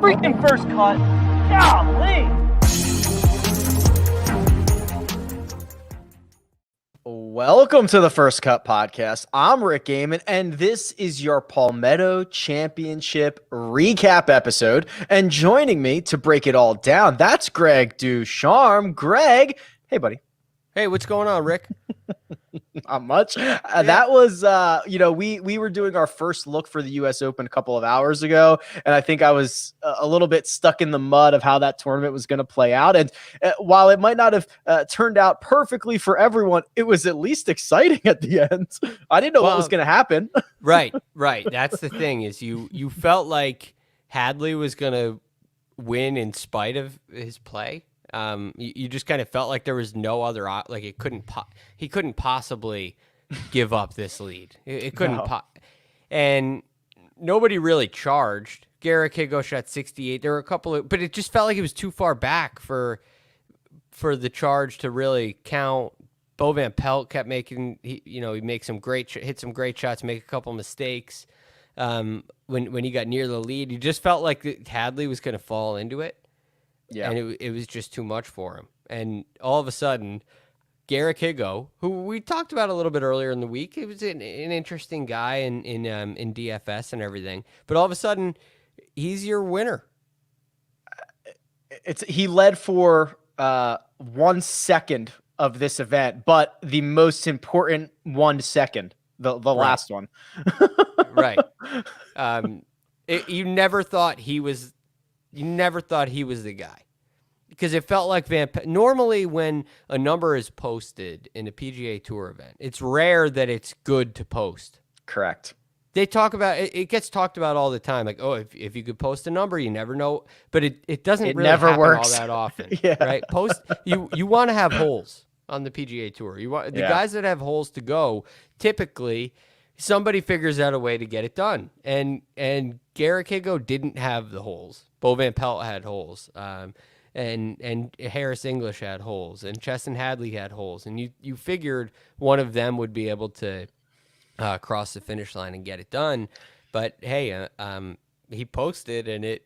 freaking first cut. Golly. Welcome to the First Cut Podcast. I'm Rick Gehman, and this is your Palmetto Championship recap episode. And joining me to break it all down, that's Greg DuCharme. Greg, hey, buddy. Hey, what's going on, Rick? Not much. That was, we were doing our first look for the U.S. Open a couple of hours ago, and I think I was a little bit stuck in the mud of how that tournament was going to play out. And while it might not have turned out perfectly for everyone, it was at least exciting at the end. I didn't know what was going to happen. Right. That's the thing is you felt like Hadley was going to win in spite of his play. You just kind of felt like there was no other, like he couldn't possibly give up this lead. It couldn't, and nobody really charged. Higgo shot 68. There were a couple of, but it just felt like he was too far back for the charge to really count. Pelt kept making, he hit some great shots, make a couple mistakes. When he got near the lead, you just felt like Hadley was going to fall into it. Yeah, and it was just too much for him. And all of a sudden, Higgo, who we talked about a little bit earlier in the week, he was an interesting guy in DFS and everything. But all of a sudden, he's your winner. He led for 1 second of this event, but the most important 1 second, the last one. Right. You never thought he was the guy. Because it felt like normally when a number is posted in a PGA Tour event, it's rare that it's good to post. Correct. They talk about it gets talked about all the time, like, oh, if you could post a number, you never know, but it doesn't really happen works. all that often. Yeah. Right? You want to have holes on the PGA Tour. You want the guys that have holes to go, typically somebody figures out a way to get it done. And Higgo didn't have the holes. Pelt had holes. And Harris English had holes, and Chesson Hadley had holes, and you figured one of them would be able to cross the finish line and get it done. But hey, he posted, and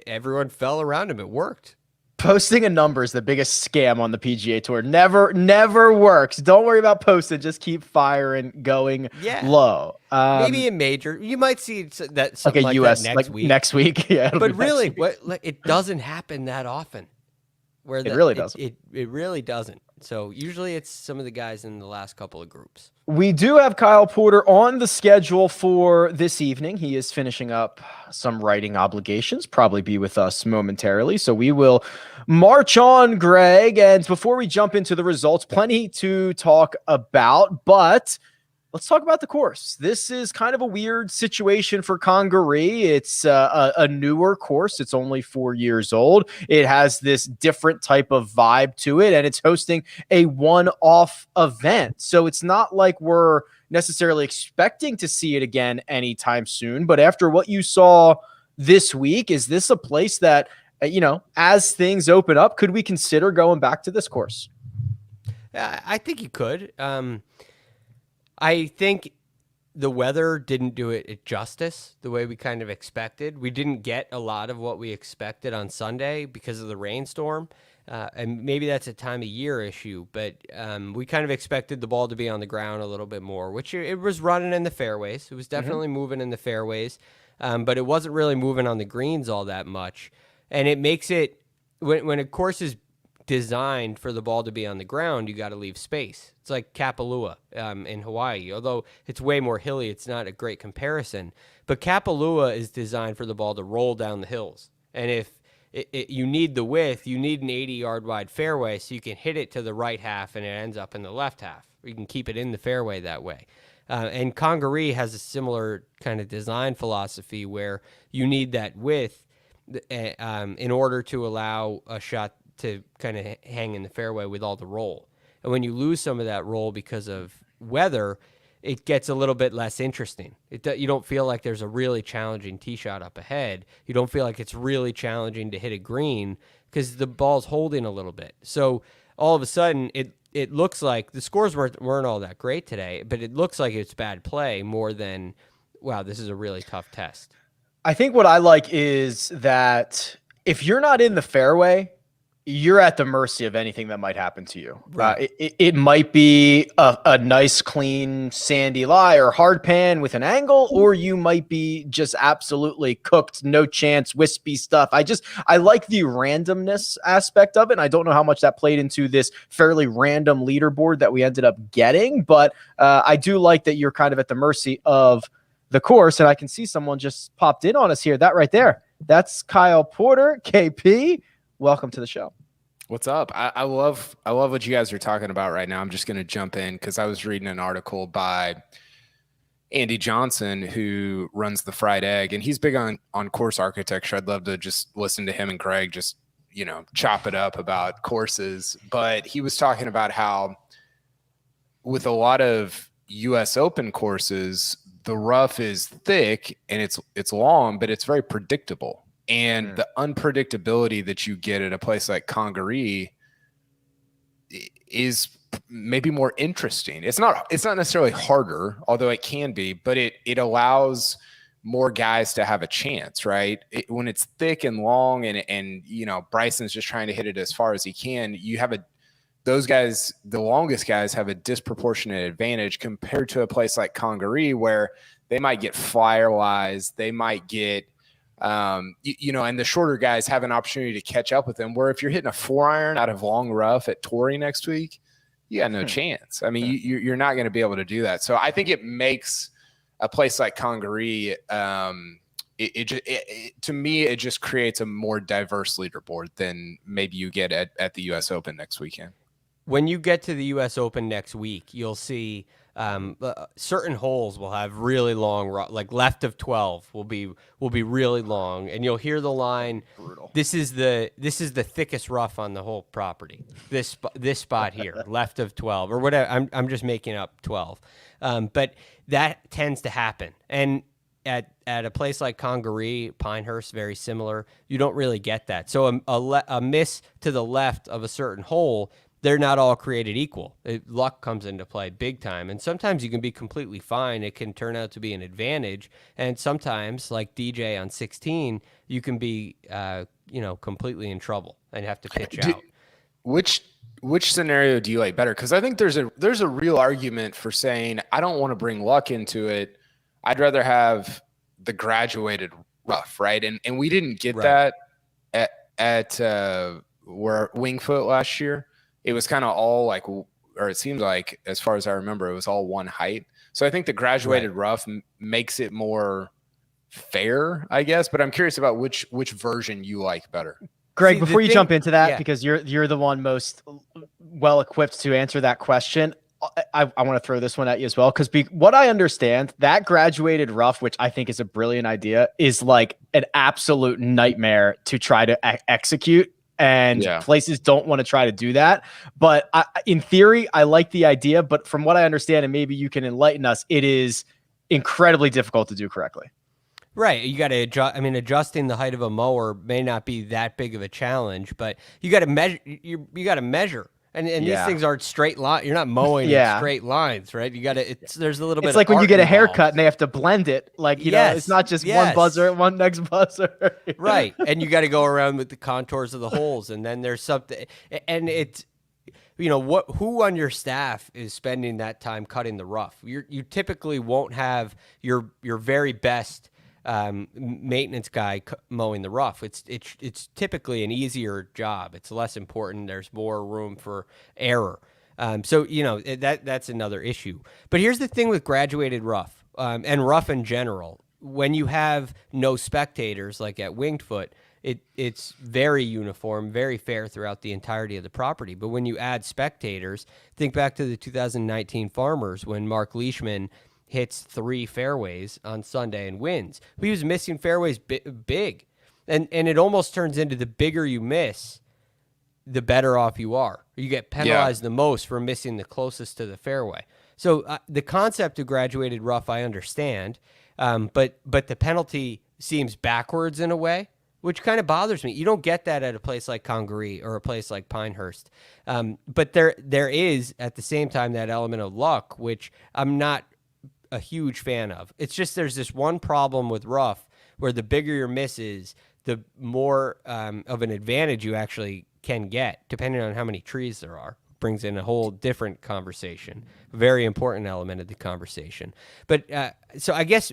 everyone fell around him. It worked. Posting a number is the biggest scam on the PGA Tour. Never works. Don't worry about posting. Just keep firing, going low. Maybe a major. You might see that something like a like US that next week. Next week, yeah. But really, it doesn't happen that often. It really doesn't. It really doesn't. So usually it's some of the guys in the last couple of groups. We do have Kyle Porter on the schedule for this evening. He is finishing up some writing obligations, probably be with us momentarily. So we will march on, Greg. And before we jump into the results, plenty to talk about, but let's talk about the course. This is kind of a weird situation for Congaree. It's a newer course. It's only 4 years old. It has this different type of vibe to it, and it's hosting a one-off event. So it's not like we're necessarily expecting to see it again anytime soon. But after what you saw this week, is this a place that, as things open up, could we consider going back to this course? I think you could. I think the weather didn't do it justice the way we kind of expected. We didn't get a lot of what we expected on Sunday because of the rainstorm. And maybe that's a time of year issue, but we kind of expected the ball to be on the ground a little bit more, which it was running in the fairways. It was definitely moving in the fairways, but it wasn't really moving on the greens all that much. And it makes it, when a course is designed for the ball to be on the ground, you got to leave space. It's like Kapalua in Hawaii. Although it's way more hilly, it's not a great comparison. But Kapalua is designed for the ball to roll down the hills. And if you need the width, you need an 80-yard wide fairway so you can hit it to the right half and it ends up in the left half. You can keep it in the fairway that way. And Congaree has a similar kind of design philosophy where you need that width in order to allow a shot to kind of hang in the fairway with all the roll. And when you lose some of that roll because of weather, it gets a little bit less interesting. You don't feel like there's a really challenging tee shot up ahead. You don't feel like it's really challenging to hit a green because the ball's holding a little bit. So all of a sudden, it looks like the scores weren't all that great today, but it looks like it's bad play more than, wow, this is a really tough test. I think what I like is that if you're not in the fairway, you're at the mercy of anything that might happen to you. Right. It might be a nice, clean, sandy lie or hard pan with an angle, or you might be just absolutely cooked, no chance, wispy stuff. I like the randomness aspect of it. And I don't know how much that played into this fairly random leaderboard that we ended up getting, but I do like that you're kind of at the mercy of the course. And I can see someone just popped in on us here. That right there, that's Kyle Porter, KP. Welcome to the show. What's up? I love what you guys are talking about right now. I'm just going to jump in because I was reading an article by Andy Johnson, who runs the Fried Egg, and he's big on course architecture. I'd love to just listen to him and Greg just, chop it up about courses. But he was talking about how with a lot of US Open courses, the rough is thick and it's long, but it's very predictable. And the unpredictability that you get at a place like Congaree is maybe more interesting. It's not necessarily harder, although it can be, but it allows more guys to have a chance, right? When it's thick and long and Bryson's just trying to hit it as far as he can, you have those guys, the longest guys, have a disproportionate advantage compared to a place like Congaree where they might get flyer lies, they might get and the shorter guys have an opportunity to catch up with them, where if you're hitting a 4-iron out of long rough at Torrey next week, you got no chance. I mean, you're not going to be able to do that. So I think it makes a place like Congaree, to me, it just creates a more diverse leaderboard than maybe you get at the U.S. Open next weekend. When you get to the U.S. Open next week, you'll see certain holes will have really long, like left of 12 will be really long, and you'll hear the line. Brutal. This is the thickest rough on the whole property. This spot here, left of 12 or whatever. I'm just making up 12, but that tends to happen. And at a place like Congaree, Pinehurst, very similar. You don't really get that. So a miss to the left of a certain hole, they're not all created equal. Luck comes into play big time. And sometimes you can be completely fine. It can turn out to be an advantage. And sometimes, like DJ on 16, you can be, completely in trouble and have to pitch out. Which scenario do you like better? Because I think there's a real argument for saying, I don't want to bring luck into it. I'd rather have the graduated rough, right? And we didn't get that at where Wingfoot last year. It was kind of all like, or it seemed like, as far as I remember, it was all one height. So I think the graduated rough makes it more fair, I guess. But I'm curious about which version you like better. Greg, before you jump into that, because you're the one most well equipped to answer that question, I want to throw this one at you as well. Because what I understand, that graduated rough, which I think is a brilliant idea, is like an absolute nightmare to try to execute. And places don't want to try to do that. But in theory, I like the idea. But from what I understand, and maybe you can enlighten us, it is incredibly difficult to do correctly. Right. You got to adjust. I mean, adjusting the height of a mower may not be that big of a challenge, but you got to measure. You got to measure. And these things aren't straight line. You're not mowing in straight lines, right? You got to. There's a little bit. It's like of when you get a involved. haircut and they have to blend it. Like it's not just one buzzer, one next buzzer. Right, and you got to go around with the contours of the holes, and then there's something, and it's, who on your staff is spending that time cutting the rough? You typically won't have your very best maintenance guy mowing the rough. It's typically an easier job. It's less important. There's more room for error. So that's another issue. But here's the thing with graduated rough and rough in general. When you have no spectators, like at Winged Foot, it's very uniform, very fair throughout the entirety of the property. But when you add spectators, think back to the 2019 Farmers when Mark Leishman hits 3 fairways on Sunday and wins. He was missing fairways big. And it almost turns into the bigger you miss, the better off you are. You get penalized the most for missing the closest to the fairway. So the concept of graduated rough, I understand, but the penalty seems backwards in a way, which kind of bothers me. You don't get that at a place like Congaree or a place like Pinehurst. But there is, at the same time, that element of luck, which I'm not a huge fan of. It's just there's this one problem with rough where the bigger your miss is, the more of an advantage you actually can get, depending on how many trees there are. Brings in a whole different conversation, very important element of the conversation. But so I guess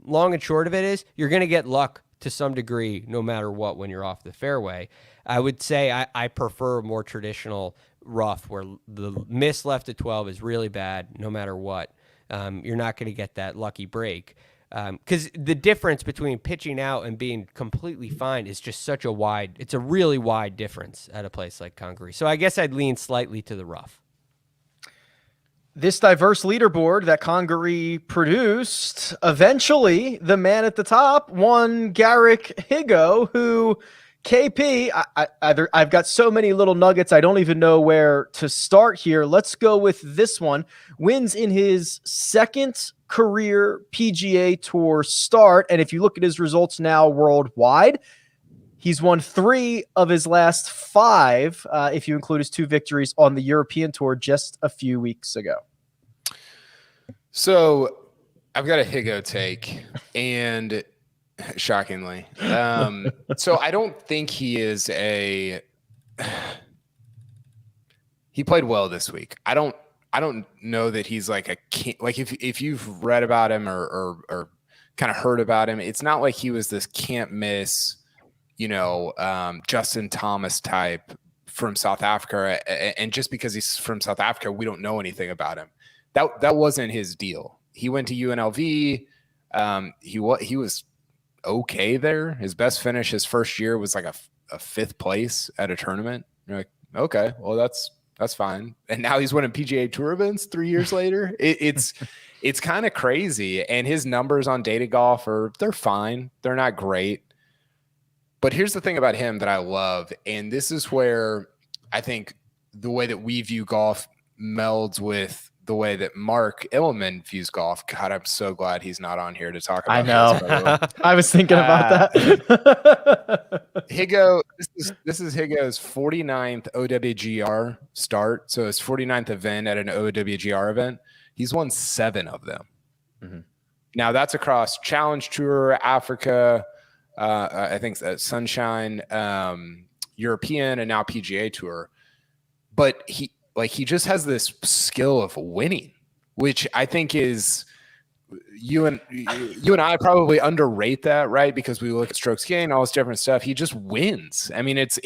long and short of it is you're going to get luck to some degree, no matter what, when you're off the fairway. I would say I prefer a more traditional rough where the miss left at 12 is really bad, no matter what. You're not going to get that lucky break. Because the difference between pitching out and being completely fine is just such it's a really wide difference at a place like Congaree. So I guess I'd lean slightly to the rough. This diverse leaderboard that Congaree produced, eventually the man at the top won Garrick Higgo, who KP, I've got so many little nuggets, I don't even know where to start here. Let's go with this one. Wins in his second career PGA Tour start. And if you look at his results now worldwide, he's won 3 of his last 5, if you include his 2 victories on the European Tour just a few weeks ago. So I've got a Higgo take, and shockingly, so I don't think he is he played well this week. I don't know that he's like a king. Like if you've read about him or kind of heard about him, it's not like he was this can't miss, Justin Thomas type from South Africa. And just because he's from South Africa, we don't know anything about him. That wasn't his deal. He went to UNLV. He was okay there. His best finish his first year was like a 5th place at a tournament. You're like, okay, well that's fine. And now he's winning PGA Tour events 3 years later. It's kind of crazy. And his numbers on Data Golf they're fine. They're not great. But here's the thing about him that I love, and this is where I think the way that we view golf melds with the way that Mark Illman views golf. God, I'm so glad he's not on here to talk about I know. this, I was thinking about that. Higgo, this is Higgo's 49th OWGR start. So his 49th event at an OWGR event. He's won 7 of them. Mm-hmm. Now that's across Challenge Tour, Africa, I think Sunshine, European, and now PGA Tour. But he just has this skill of winning, which I think is you and I probably underrate that, right? Because we look at strokes gained, all this different stuff. He just wins. I mean, it's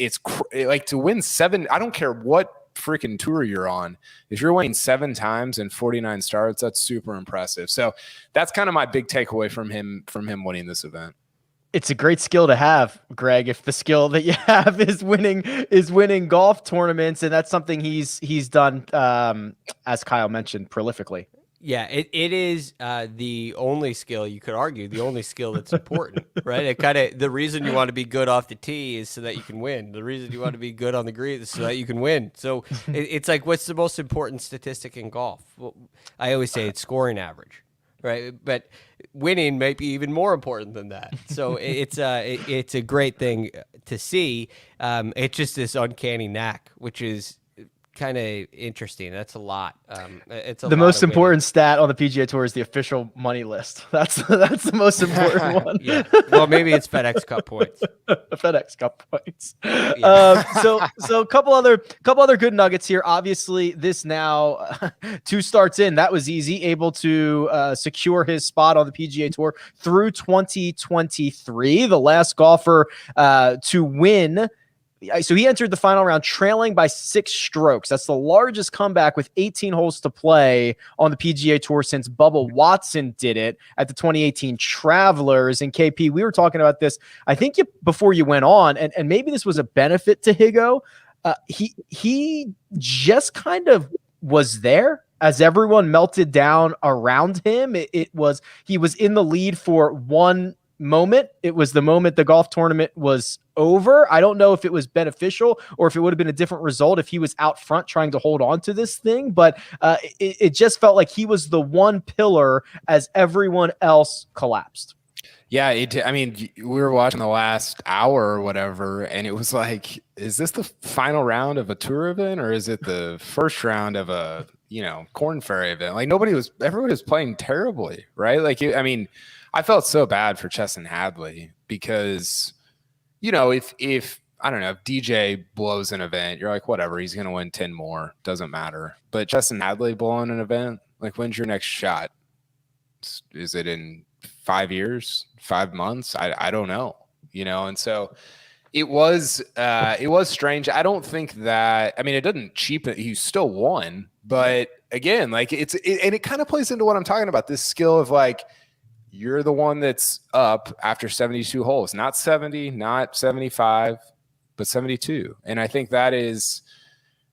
like to win 7. I don't care what freaking tour you're on. If you're winning 7 times in 49 starts, that's super impressive. So that's kind of my big takeaway from him winning this event. It's a great skill to have, Greg. If the skill that you have is winning golf tournaments, and that's something he's done, as Kyle mentioned, prolifically. Yeah, it is the only skill, you could argue, the only skill that's important, right? The reason you want to be good off the tee is so that you can win. The reason you want to be good on the green is so that you can win. So it's like, what's the most important statistic in golf? Well, I always say it's scoring average. Right, but winning might be even more important than that. So it's a great thing to see. It's just this uncanny knack, which is kind of interesting. That's a lot. It's the most important stat on the PGA Tour is the official money list. That's the most important one. Yeah. Well, maybe it's FedEx Cup points. FedEx Cup points. Yeah. So a couple other good nuggets here. Obviously, this now 2 starts in, that was easy. Able to secure his spot on the PGA Tour through 2023. The last golfer to win. So he entered the final round trailing by 6 strokes. That's the largest comeback with 18 holes to play on the PGA Tour since Bubba Watson did it at the 2018 Travelers. And KP, we were talking about this, I think before you went on, and maybe this was a benefit to Higgo. He just kind of was there as everyone melted down around him. He was in the lead for one moment. It was the moment the golf tournament was over. I don't know if it was beneficial or if it would have been a different result if he was out front trying to hold on to this thing, but it just felt like he was the one pillar as everyone else collapsed. Yeah, I mean, we were watching the last hour or whatever, and it was like, is this the final round of a tour event, or is it the first round of a Corn Ferry event? Like everybody was playing terribly, right? Like, I mean, I felt so bad for Chesson Hadley because, if I don't know, if DJ blows an event, you're like, whatever, he's going to win 10 more. Doesn't matter. But Chesson Hadley blowing an event, like, when's your next shot? Is it in 5 years, 5 months? I don't know, and so it was strange. I don't think that, it doesn't cheapen. He still won, but again, like and it kind of plays into what I'm talking about. This skill of like, you're the one that's up after 72 holes, not 70, not 75, but 72. And I think that is,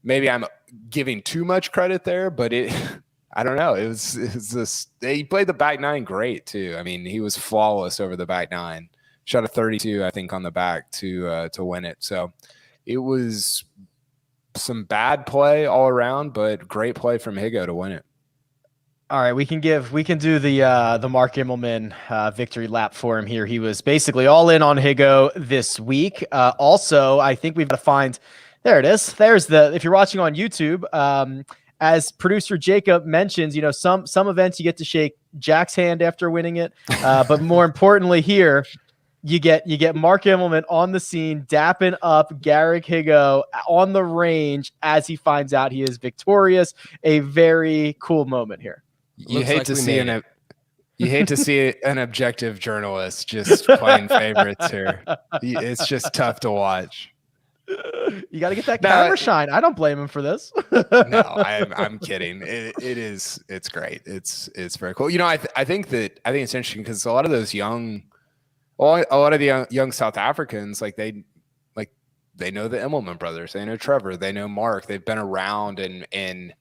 maybe I'm giving too much credit there, but I don't know. It was this, he played the back nine great too. He was flawless over the back nine. Shot a 32, I think, on the back to win it. So it was some bad play all around, but great play from Higgo to win it. All right, we can do the Mark Immelman victory lap for him here. He was basically all in on Higgo this week. Also, I think we've got to find, there it is. If you're watching on YouTube, as producer Jacob mentions, some events you get to shake Jack's hand after winning it, but more importantly here, you get Mark Immelman on the scene, dapping up Garrick Higgo on the range as he finds out he is victorious. A very cool moment here. You hate to see an objective journalist just playing favorites here. It's just tough to watch. You got to get that camera shine. I don't blame him for this. No, I'm kidding. It's great. It's very cool. I think it's interesting because a lot of those young South Africans, like they know the Immelman brothers, they know Trevor, they know Mark, they've been around and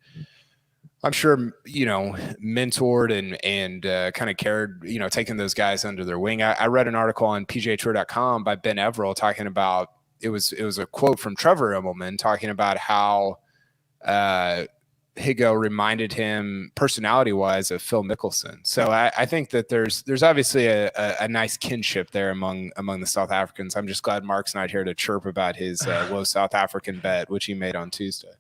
I'm sure, mentored and kind of cared, taking those guys under their wing. I read an article on PGAtour.com by Ben Everill talking about, it was a quote from Trevor Immelman talking about how Higgo reminded him personality-wise of Phil Mickelson. So I think that there's obviously a nice kinship there among the South Africans. I'm just glad Mark's not here to chirp about his low South African bet, which he made on Tuesday.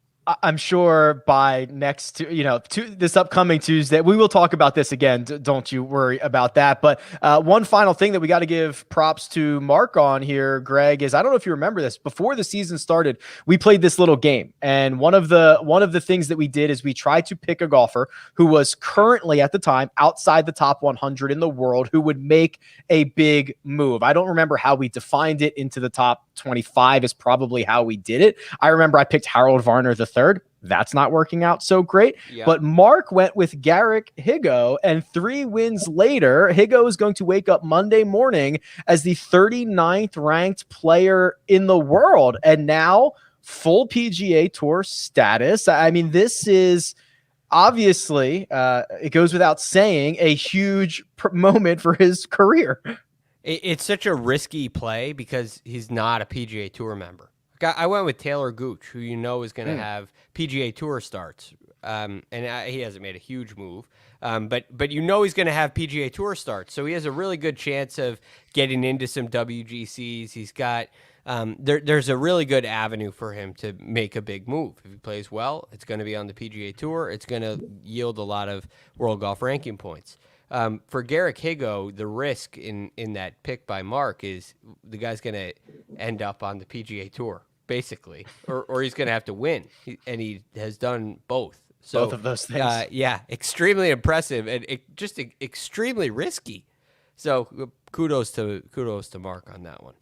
I'm sure by this upcoming Tuesday, we will talk about this again. Don't you worry about that. But one final thing that we got to give props to Mark on here, Greg, is I don't know if you remember this. Before the season started, we played this little game. And one of the things that we did is we tried to pick a golfer who was currently at the time outside the top 100 in the world who would make a big move. I don't remember how we defined it. Into the top 25 is probably how we did it. I remember I picked Harold Varner III. That's not working out so great. Yep. But Mark went with Garrick Higgo, and 3 wins later, Higgo is going to wake up Monday morning as the 39th ranked player in the world, and now full PGA Tour status. This is obviously, it goes without saying, a huge moment for his career. It's such a risky play because he's not a PGA Tour member. I went with Taylor Gooch, who is going to have PGA Tour starts, and he hasn't made a huge move, but he's going to have PGA Tour starts, so he has a really good chance of getting into some WGCs. He's got there's a really good avenue for him to make a big move. If he plays well, it's going to be on the PGA Tour. It's going to yield a lot of World Golf Ranking points. For Garrick Higgo, the risk in that pick by Mark is the guy's going to end up on the PGA Tour, basically, or he's going to have to win, and he has done both. So, both of those things. Extremely impressive and just extremely risky. So kudos to Mark on that one.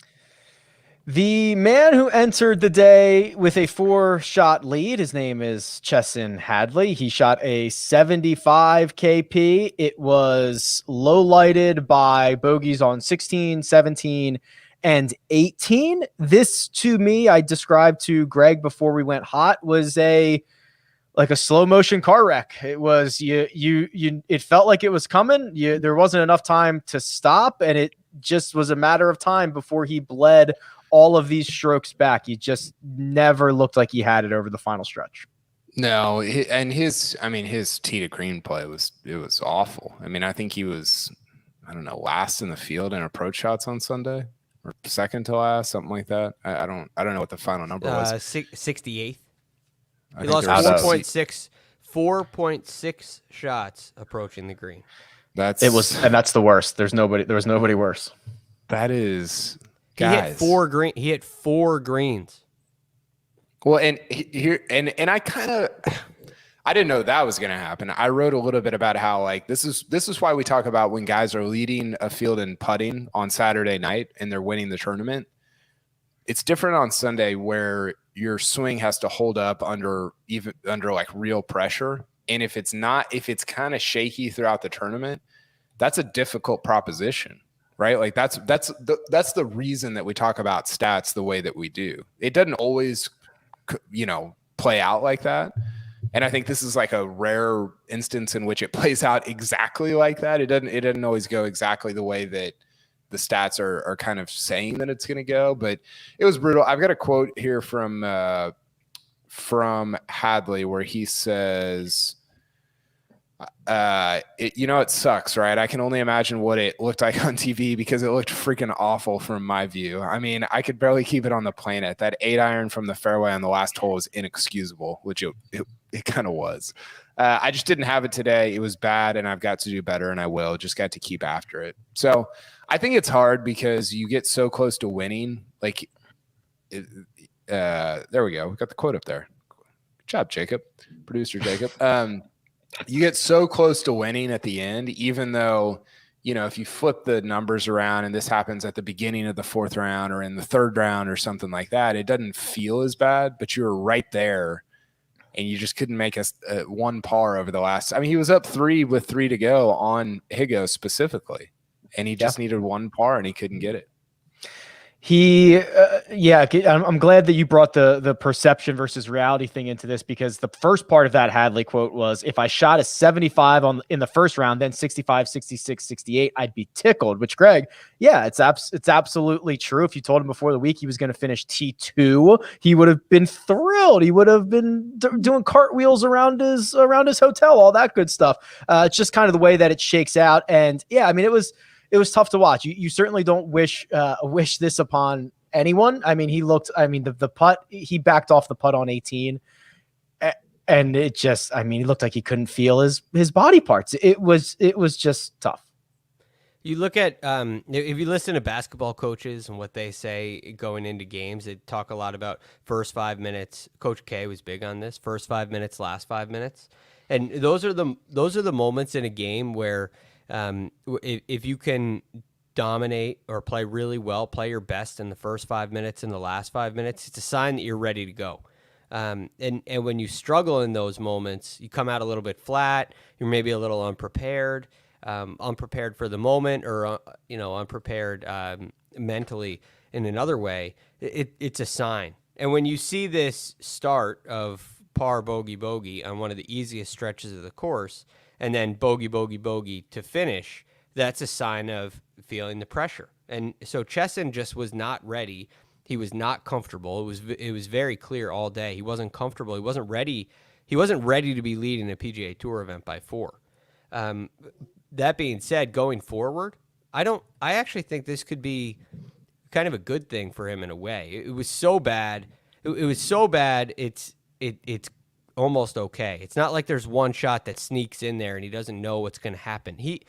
The man who entered the day with a 4-shot lead, his name is Chesson Hadley. He shot a 75 KP. It was low lighted by bogeys on 16, 17, and 18. This, to me, I described to Greg before we went hot, was like a slow motion car wreck. It was it felt like it was coming. There wasn't enough time to stop, and it just was a matter of time before he bled all of these strokes back. He just never looked like he had it over the final stretch. No, and his tee to green play was awful. I think he was, last in the field in approach shots on Sunday, or second to last, something like that. I don't know what the final number was. 68th. He lost 4.6 shots approaching the green. That's that's the worst. There was nobody worse. That is, guys. He hit 4 greens. Well, and here and I didn't know that was going to happen. I wrote a little bit about how like this is why we talk about when guys are leading a field in putting on Saturday night and they're winning the tournament. It's different on Sunday where your swing has to hold up under like real pressure. And if it's kind of shaky throughout the tournament, that's a difficult proposition, right? Like that's the reason that we talk about stats the way that we do. It doesn't always, play out like that. And I think this is like a rare instance in which it plays out exactly like that. It doesn't always go exactly the way that the stats are kind of saying that it's going to go, but it was brutal. I've got a quote here from Hadley where he says, it sucks, right? I can only imagine what it looked like on TV because it looked freaking awful from my view. I mean, I could barely keep it on the planet. That 8-iron from the fairway on the last hole was inexcusable, which it kind of was. I just didn't have it today. It was bad, and I've got to do better, and I will. Just got to keep after it. So I think it's hard because you get so close to winning. Like, there we go. We got the quote up there. Good job, Jacob, producer Jacob. You get so close to winning at the end, even though, if you flip the numbers around and this happens at the beginning of the 4th round or in the 3rd round or something like that, it doesn't feel as bad, but you were right there and you just couldn't make us one par over the last. I mean, he was up 3 with 3 to go on Higgo specifically, and he just needed one par and he couldn't get it. I'm glad that you brought the perception versus reality thing into this, because the first part of that Hadley quote was, if I shot a 75 in the first round, then 65, 66, 68, I'd be tickled, which Greg, it's absolutely true. If you told him before the week he was going to finish T2, he would have been thrilled. He would have been doing cartwheels around his hotel, all that good stuff. It's just kind of the way that it shakes out. And I mean, it was tough to watch. You certainly don't wish this upon anyone. I mean, the putt, he backed off the putt on 18 and it just, he looked like he couldn't feel his body parts. It was just tough. You look at, if you listen to basketball coaches and what they say going into games, they talk a lot about first 5 minutes. Coach K was big on this, first 5 minutes, last 5 minutes. And those are the moments in a game where, if you can dominate or play really well, play your best in the first 5 minutes and the last 5 minutes, it's a sign that you're ready to go. And when you struggle in those moments, you come out a little bit flat, you're maybe a little unprepared for the moment, or, unprepared mentally in another way, it's a sign. And when you see this start of par, bogey, bogey on one of the easiest stretches of the course, and then bogey, bogey, bogey to finish, that's a sign of feeling the pressure. And so Chesson just was not ready. He was not comfortable. It was very clear all day. He wasn't comfortable. He wasn't ready. He wasn't ready to be leading a PGA Tour event by 4. That being said, going forward, I actually think this could be kind of a good thing for him in a way. It was so bad. It was so bad. It's almost okay. It's not like there's one shot that sneaks in there and he doesn't know what's going to happen. He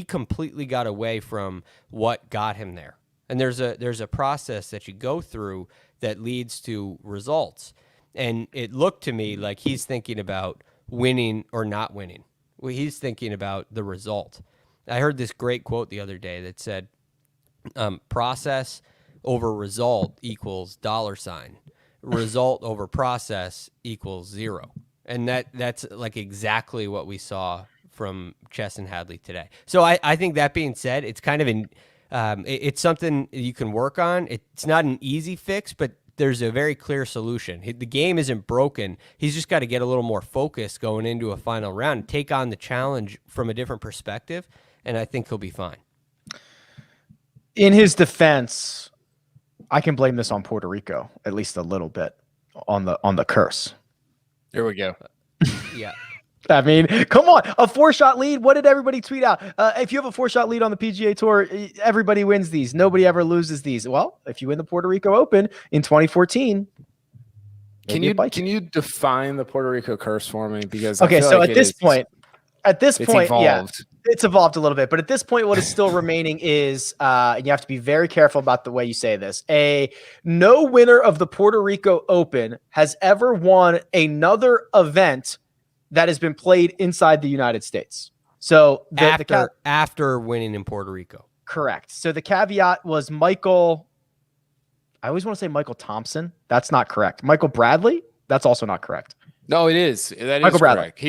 completely got away from what got him there. And there's a process that you go through that leads to results. And it looked to me like he's thinking about winning or not winning. Well, he's thinking about the result. I heard this great quote the other day that said, process over result equals $. Result over process equals 0. And that's like exactly what we saw from Chesson Hadley today. So I think that being said, it's kind of it's something you can work on. It's not an easy fix, but there's a very clear solution. The game isn't broken. He's just got to get a little more focused going into a final round, take on the challenge from a different perspective, and I think he'll be fine. In his defense, I can blame this on Puerto Rico, at least a little bit, on the curse. There we go. Yeah. I mean, come on, a 4-shot lead. What did everybody tweet out? If you have a 4-shot lead on the PGA Tour, everybody wins these. Nobody ever loses these. Well, if you win the Puerto Rico Open in 2014, can you define the Puerto Rico curse for me? Because at this point, evolved. It's evolved a little bit, but at this point, what is still remaining is, and you have to be very careful about the way you say this, no winner of the Puerto Rico Open has ever won another event that has been played inside the United States. So after winning in Puerto Rico. Correct. So the caveat was Michael, I always want to say Michael Thompson. That's not correct. Michael Bradley? That's also not correct. No, it is. That Michael is Bradley. correct.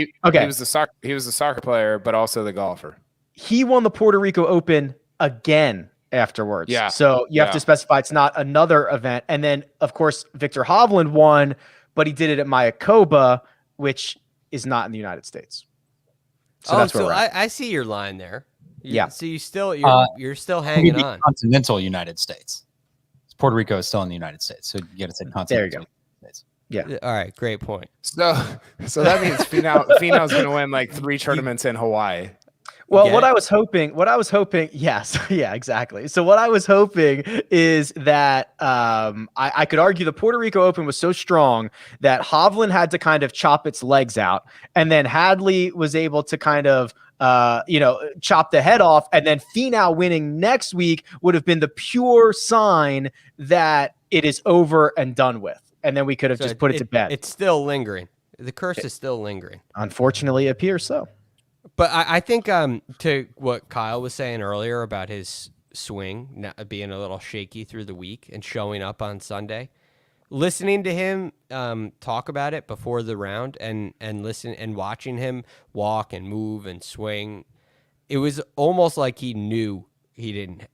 He was the soccer player, but also the golfer. He won the Puerto Rico Open again afterwards. Yeah. So you have to specify it's not another event. And then, of course, Victor Hovland won, but he did it at Mayakoba, which is not in the United States. So that's where we're at. I see your line there. Yeah. So you're still hanging on. Continental United States. Puerto Rico is still in the United States, so you got to say continental. There you go. Yeah. All right. Great point. So that means Finau's going to win like 3 tournaments in Hawaii. Well, what I was hoping, yes, yeah, exactly. So what I was hoping is that I could argue the Puerto Rico Open was so strong that Hovland had to kind of chop its legs out, and then Hadley was able to kind of chop the head off, and then Finau winning next week would have been the pure sign that it is over and done with. And then we could have just put it to bed. It's still lingering. The curse is still lingering. Unfortunately, it appears so. But I think to what Kyle was saying earlier about his swing being a little shaky through the week and showing up on Sunday, listening to him talk about it before the round and listen and watching him walk and move and swing, it was almost like he knew he didn't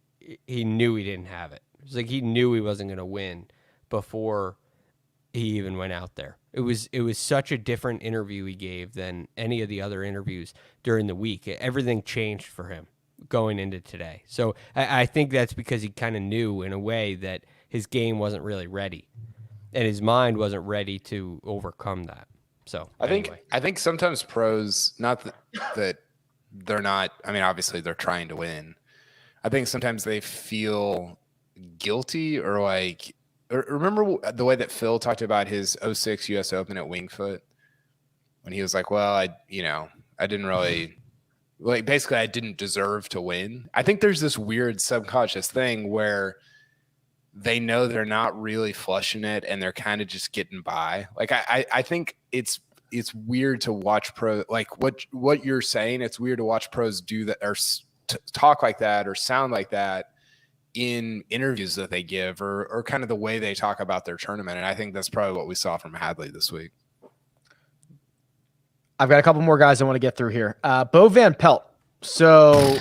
have it. It was like he knew he wasn't going to win before he even went out there. It was such a different interview he gave than any of the other interviews during the week. Everything changed for him going into today. So I think that's because he kind of knew in a way that his game wasn't really ready and his mind wasn't ready to overcome that. So I think sometimes pros, not that they're not, I mean, obviously they're trying to win. I think sometimes they feel guilty or like, remember the way that Phil talked about his 06 US Open at Winged Foot when he was like, well, I didn't really, like, basically I didn't deserve to win. I think there's this weird subconscious thing where they know they're not really flushing it and they're kind of just getting by. Like, I think it's weird to watch pro, like what you're saying. It's weird to watch pros do that or talk like that or sound like that in interviews that they give or kind of the way they talk about their tournament. And I think that's probably what we saw from Hadley this week. I've got a couple more guys I want to get through here. Bo Van Pelt. So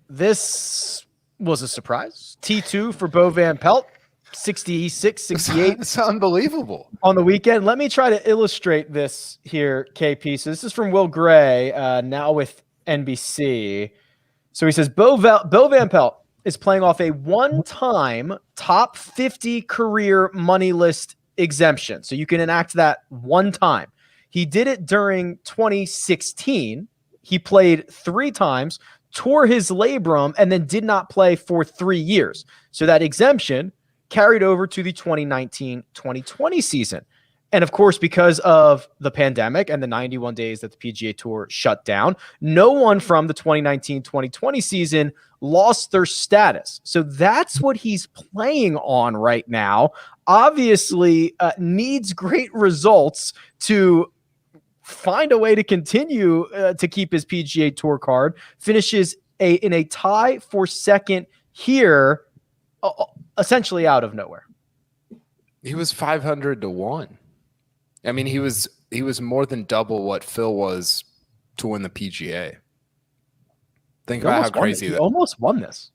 this was a surprise. T2 for Bo Van Pelt, 66, 68. It's unbelievable. On the weekend. Let me try to illustrate this here, KP. So this is from Will Gray, now with NBC. So he says, Bo Van Pelt is playing off a one-time top 50 career money list exemption. So you can enact that one time. He did it during 2016. He played 3 times, tore his labrum, and then did not play for 3 years. So that exemption carried over to the 2019-2020 season. And of course, because of the pandemic and the 91 days that the PGA Tour shut down, no one from the 2019-2020 season lost their status. So that's what he's playing on right now. Obviously, needs great results to find a way to continue to keep his PGA Tour card. Finishes in a tie for second here, essentially out of nowhere. He was 500 to 1. I mean, he was more than double what Phil was to win the PGA. Think about how crazy that. He almost won this.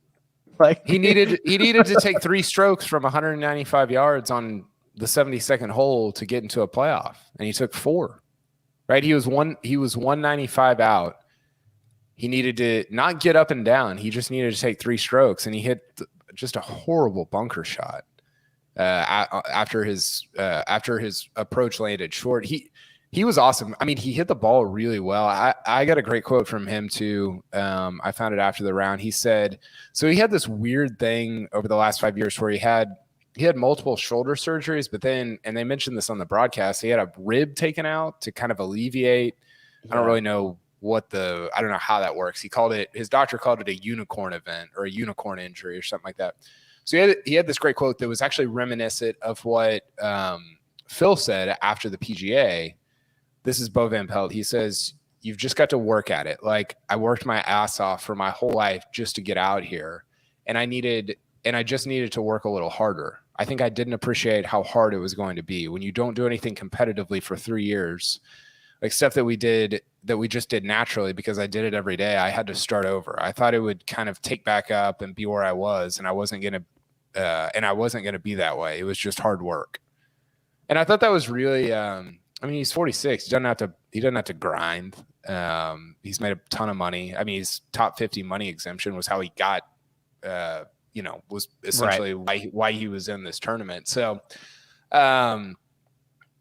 Like he needed to take 3 strokes from 195 yards on the 72nd hole to get into a playoff, and he took 4. Right? He was 195 out. He needed to not get up and down. He just needed to take 3 strokes, and he hit just a horrible bunker shot. After his approach landed short, he was awesome. I mean, he hit the ball really well. I got a great quote from him too. I found it after the round. He said, so he had this weird thing over the last 5 years where he had multiple shoulder surgeries, but then, and they mentioned this on the broadcast, he had a rib taken out to kind of alleviate. I don't really know I don't know how that works. His doctor called it a unicorn event or a unicorn injury or something like that. So he had this great quote that was actually reminiscent of what Phil said after the PGA. This is Bo Van Pelt. He says, "You've just got to work at it. Like, I worked my ass off for my whole life just to get out here. And I just needed to work a little harder. I think I didn't appreciate how hard it was going to be when you don't do anything competitively for 3 years, like stuff that we just did naturally because I did it every day. I had to start over. I thought it would kind of take back up and be where I was. And I wasn't going to be that way. It was just hard work." And I thought that was really, he's 46. He doesn't have to grind. He's made a ton of money. I mean, his top 50 money exemption was how he got, was essentially why he was in this tournament. So, I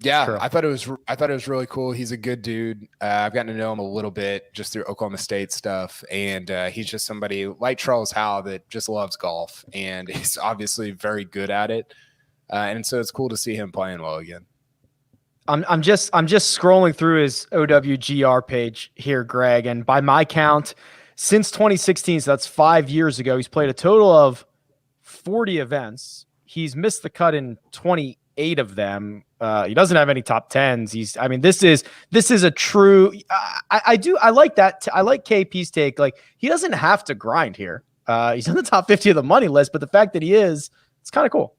thought it was really cool. He's a good dude. I've gotten to know him a little bit just through Oklahoma State stuff. And he's just somebody like Charles Howe that just loves golf, and he's obviously very good at it. And so it's cool to see him playing well again. I'm just scrolling through his OWGR page here, Greg, and by my count, since 2016, so that's 5 years ago, he's played a total of 40 events. He's missed the cut in 28 of them. He doesn't have any top 10s. This is a true. I like that. I like KP's take. Like, he doesn't have to grind here. He's in the top 50 of the money list, but the fact that he is, it's kind of cool.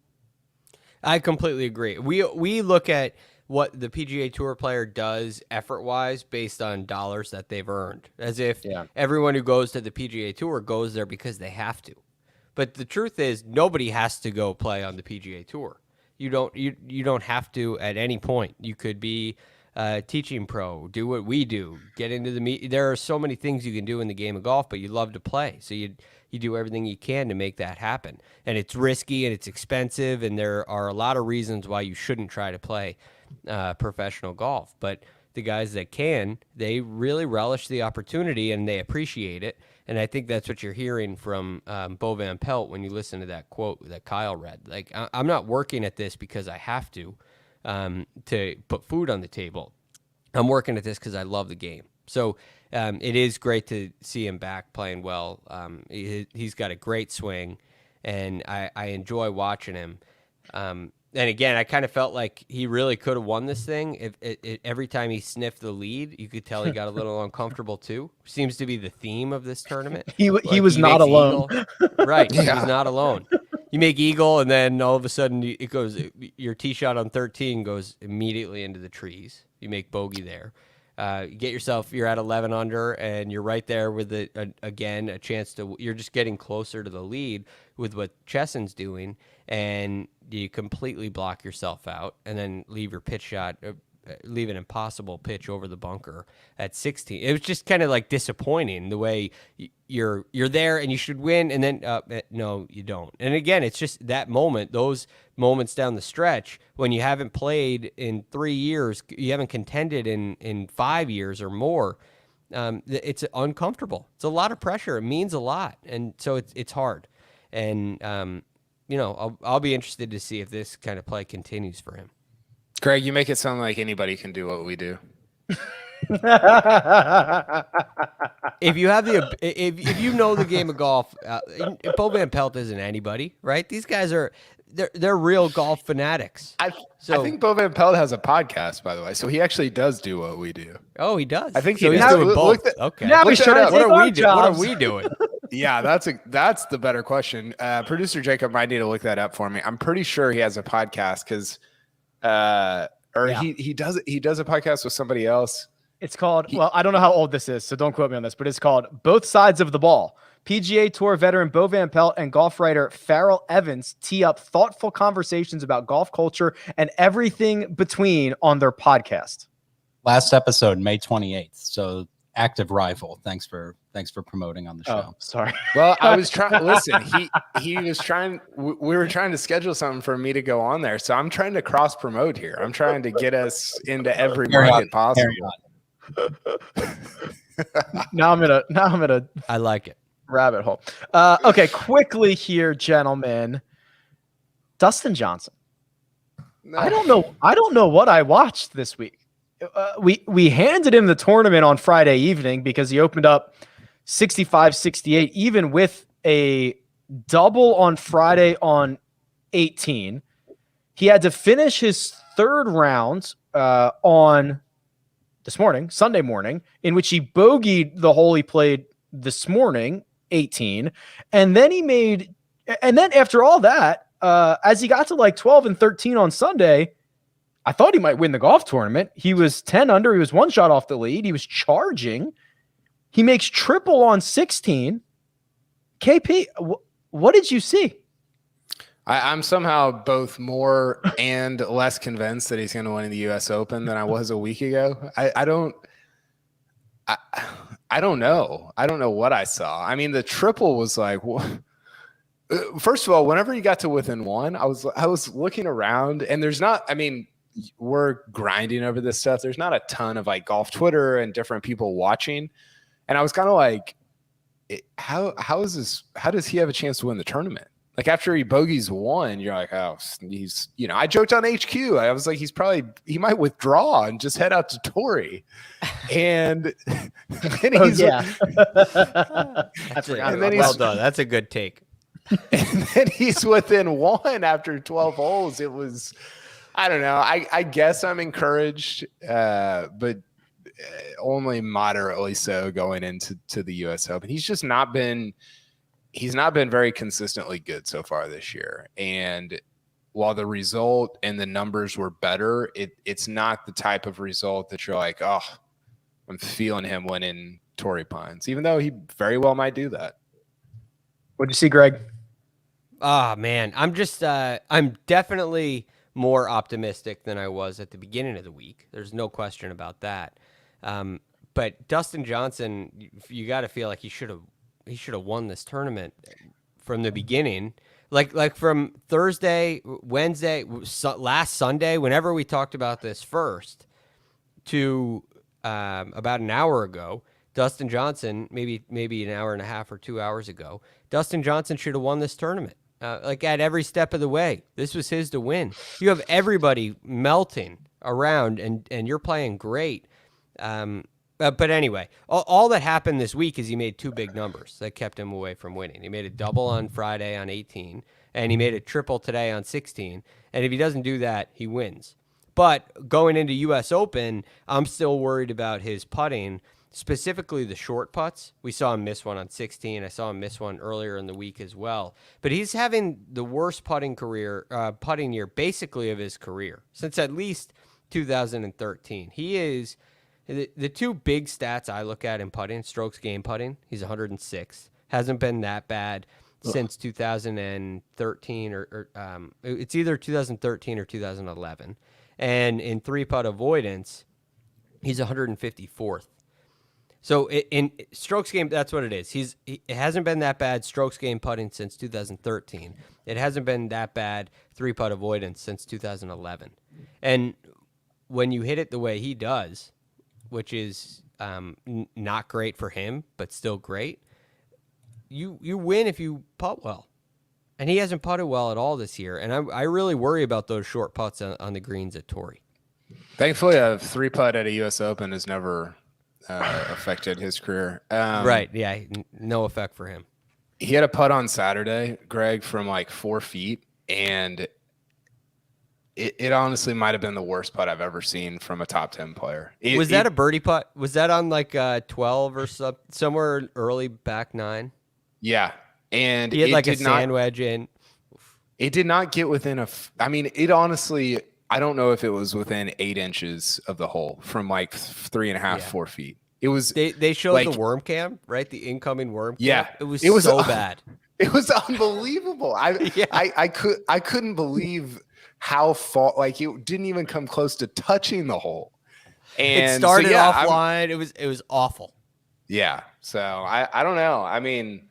I completely agree. We look at what the PGA Tour player does effort-wise based on dollars that they've earned, as if everyone who goes to the PGA Tour goes there because they have to. But the truth is, nobody has to go play on the PGA Tour. You don't have to at any point. You could be a teaching pro, do what we do, get into the meet. There are so many things you can do in the game of golf, but you love to play, so you do everything you can to make that happen. And it's risky and it's expensive, and there are a lot of reasons why you shouldn't try to play professional golf. But the guys that can, they really relish the opportunity and they appreciate it. And I think that's what you're hearing from Bo Van Pelt when you listen to that quote that Kyle read. Like, I'm not working at this because I have to put food on the table. I'm working at this because I love the game. So it is great to see him back playing well. He's got a great swing, and I enjoy watching him. And again, I kind of felt like he really could have won this thing. Every time he sniffed the lead, you could tell he got a little uncomfortable too. Seems to be the theme of this tournament. He was not alone. Right, yeah. He was not alone. You make eagle, and then all of a sudden it goes. Your tee shot on 13 goes immediately into the trees. You make bogey there. You get yourself. You're at 11 under, and you're right there with again a chance to. You're just getting closer to the lead with what Chesson's doing, and you completely block yourself out, and then leave your pitch shot, leave an impossible pitch over the bunker at 16. It was just kind of like disappointing the way you're there and you should win, and then no, you don't. And again, it's just that moment, those moments down the stretch when you haven't played in 3 years, you haven't contended in 5 years or more. It's uncomfortable. It's a lot of pressure. It means a lot, and so it's hard. And I'll be interested to see if this kind of play continues for him. Greg, you make it sound like anybody can do what we do. If you have if you know the game of golf, Bo Van Pelt isn't anybody, right? These guys they're real golf fanatics. I think Bo Van Pelt has a podcast, by the way, so he actually does do what we do. Oh, he does. I think so he's doing both. Okay. Now he's trying to take our jobs. What are we doing? Yeah, that's the better question. Producer Jacob might need to look that up for me. I'm pretty sure he has a podcast because, he does a podcast with somebody else. It's called, I don't know how old this is, so don't quote me on this, but it's called Both Sides of the Ball. PGA Tour veteran Bo Van Pelt and golf writer Farrell Evans tee up thoughtful conversations about golf culture and everything between on their podcast. Last episode, May 28th. So active rival. Thanks for promoting on the show. Oh, sorry. Well, I was trying. Listen, he was trying. We were trying to schedule something for me to go on there, so I'm trying to cross promote here. I'm trying to get us into every market possible. Now I'm gonna. I like it. Rabbit hole. Okay, quickly here, gentlemen. Dustin Johnson. I don't know what I watched this week. we handed him the tournament on Friday evening because he opened up 65-68, even with a double on Friday on 18. He had to finish his third round on this morning, Sunday morning, in which he bogeyed the hole he played this morning, 18. And then after all that, as he got to like 12 and 13 on Sunday, I thought he might win the golf tournament. He was 10 under. He was one shot off the lead. He was charging. He makes triple on 16. KP, what did you see? I'm somehow both more and less convinced that he's going to win the U.S. Open than I was a week ago. I don't know. I don't know what I saw. I mean, the triple was like, first of all, whenever he got to within one, I was looking around, and there's not. I mean, we're grinding over this stuff. There's not a ton of like golf Twitter and different people watching, and I was kind of like, how is this? How does he have a chance to win the tournament? Like after he bogeys one, you're like, oh, he's, I joked on HQ. I was like, he might withdraw and just head out to Torrey. And then he's well done. That's a good take. And then he's within one after 12 holes. It was, I don't know. I guess I'm encouraged, but only moderately so going into the U.S. Open. He's not been very consistently good so far this year. And while the result and the numbers were better, it's not the type of result that you're like, oh, I'm feeling him winning Torrey Pines, even though he very well might do that. What'd you see, Greg? Oh, man. I'm definitely more optimistic than I was at the beginning of the week. There's no question about that. But Dustin Johnson, you got to feel like he should have won this tournament from the beginning. Like from Thursday, Wednesday, last Sunday, whenever we talked about this first, to about an hour ago, Dustin Johnson, maybe an hour and a half or 2 hours ago, Dustin Johnson should have won this tournament. Like at every step of the way. This was his to win. You have everybody melting around, and you're playing great. But anyway, all that happened this week is he made two big numbers that kept him away from winning. He made a double on Friday on 18, and he made a triple today on 16. And if he doesn't do that, he wins. But going into U.S. Open, I'm still worried about his putting, specifically the short putts. We saw him miss one on 16. I saw him miss one earlier in the week as well. But he's having the worst putting year basically of his career since at least 2013. He is... The two big stats I look at in putting, strokes gained putting, he's 106. Hasn't been that bad since 2013 or it's either 2013 or 2011. And in three-putt avoidance, he's 154th. So in strokes gained, that's what it is. It hasn't been that bad strokes gained putting since 2013. It hasn't been that bad three-putt avoidance since 2011. And when you hit it the way he does, which is not great for him, but still great, you win if you putt well. And he hasn't putted well at all this year. And I really worry about those short putts on the greens at Torrey. Thankfully, a three-putt at a U.S. Open has never affected his career. Right, yeah, no effect for him. He had a putt on Saturday, Greg, from like 4 feet, and it honestly might have been the worst putt I've ever seen from a top 10 player. Was that a birdie putt? Was that on like 12 or somewhere early back 9? Yeah. And he had like a sand wedge in. It did not get within it honestly, I don't know if it was within 8 inches of the hole from like 3.5, 4 feet. It was. They showed like, the worm cam, right? The incoming worm cam. Yeah. It was so bad. It was unbelievable. I couldn't believe how far, like it didn't even come close to touching the hole. And it started offline. It was awful. Yeah. So I don't know. I mean,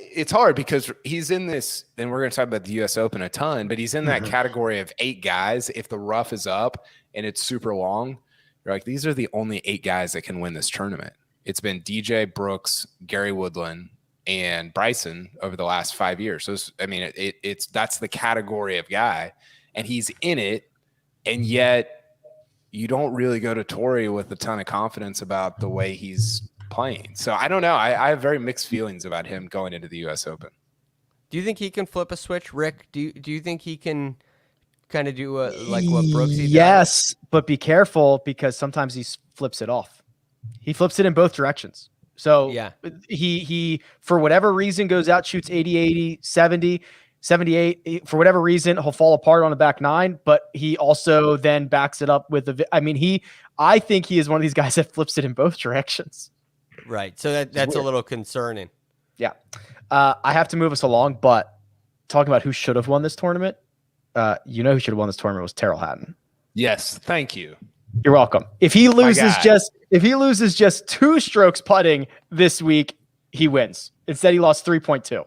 it's hard because he's in this, and we're going to talk about the U.S. Open a ton, but he's in that category of 8 guys. If the rough is up and it's super long, you're like, these are the only 8 guys that can win this tournament. It's been DJ, Brooks, Gary Woodland, and Bryson over the last 5 years. So that's the category of guy, and he's in it, and yet you don't really go to Torrey with a ton of confidence about the way he's playing. So I don't know. I have very mixed feelings about him going into the U.S. Open. Do you think he can flip a switch, Rick? Do you think he can kind of do like what Brooksy does? Yes, but be careful because sometimes he flips it off. He flips it in both directions. So yeah, he for whatever reason goes out, shoots 80, 70, 78. For whatever reason, he'll fall apart on the back nine, but he also then backs it up with I think he is one of these guys that flips it in both directions. Right. So that's a little concerning. Yeah. I have to move us along, but talking about who should have won this tournament, who should have won this tournament was Terrell Hatton. Yes. Thank you. You're welcome. If he loses just 2 strokes putting this week, he wins. Instead, he lost 3.2.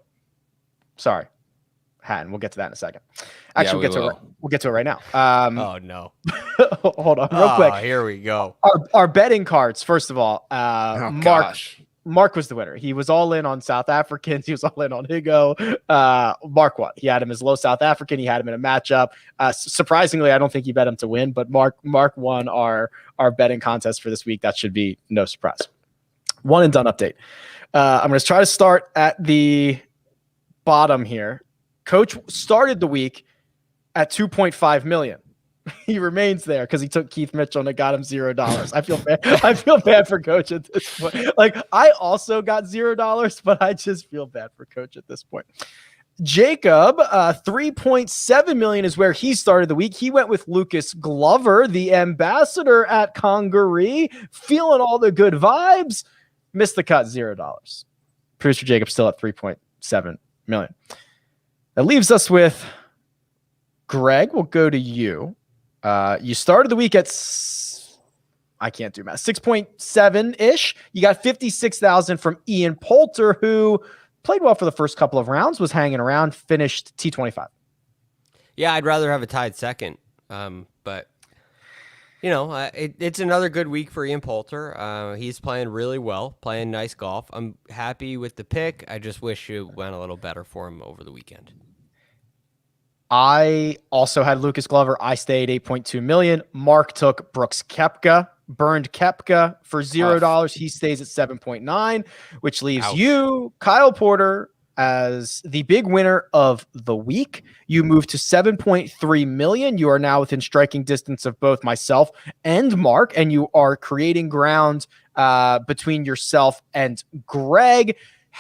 Sorry. Hatton. We'll get to that in a second. Actually, we'll get to it right now. Oh no! Hold on, real quick. Here we go. Our betting cards. First of all, Mark was the winner. He was all in on South Africans. He was all in on Higgo. Mark won. He had him as low South African. He had him in a matchup. Surprisingly, I don't think he bet him to win, but Mark won our betting contest for this week. That should be no surprise. One and done update. I'm going to try to start at the bottom here. Coach started the week at 2.5 million. He remains there because he took Keith Mitchell and it got him $0. I feel bad. I feel bad for Coach at this point. Like I also got $0, but I just feel bad for Coach at this point. Jacob, 3.7 million is where he started the week. He went with Lucas Glover, the ambassador at Congaree, feeling all the good vibes. Missed the cut, $0. Producer Jacob still at 3.7 million. That leaves us with Greg. We'll go to you. You started the week at, I can't do math, 6.7-ish. You got 56,000 from Ian Poulter, who played well for the first couple of rounds, was hanging around, finished T25. Yeah, I'd rather have a tied second. But, it's another good week for Ian Poulter. He's playing really well, playing nice golf. I'm happy with the pick. I just wish it went a little better for him over the weekend. I also had Lucas Glover. I stayed 8.2 million. Mark took Brooks Koepka, burned Koepka for $0. He stays at 7.9, which leaves you, Kyle Porter, as the big winner of the week. You move to 7.3 million. You are now within striking distance of both myself and Mark, and you are creating ground between yourself and Greg.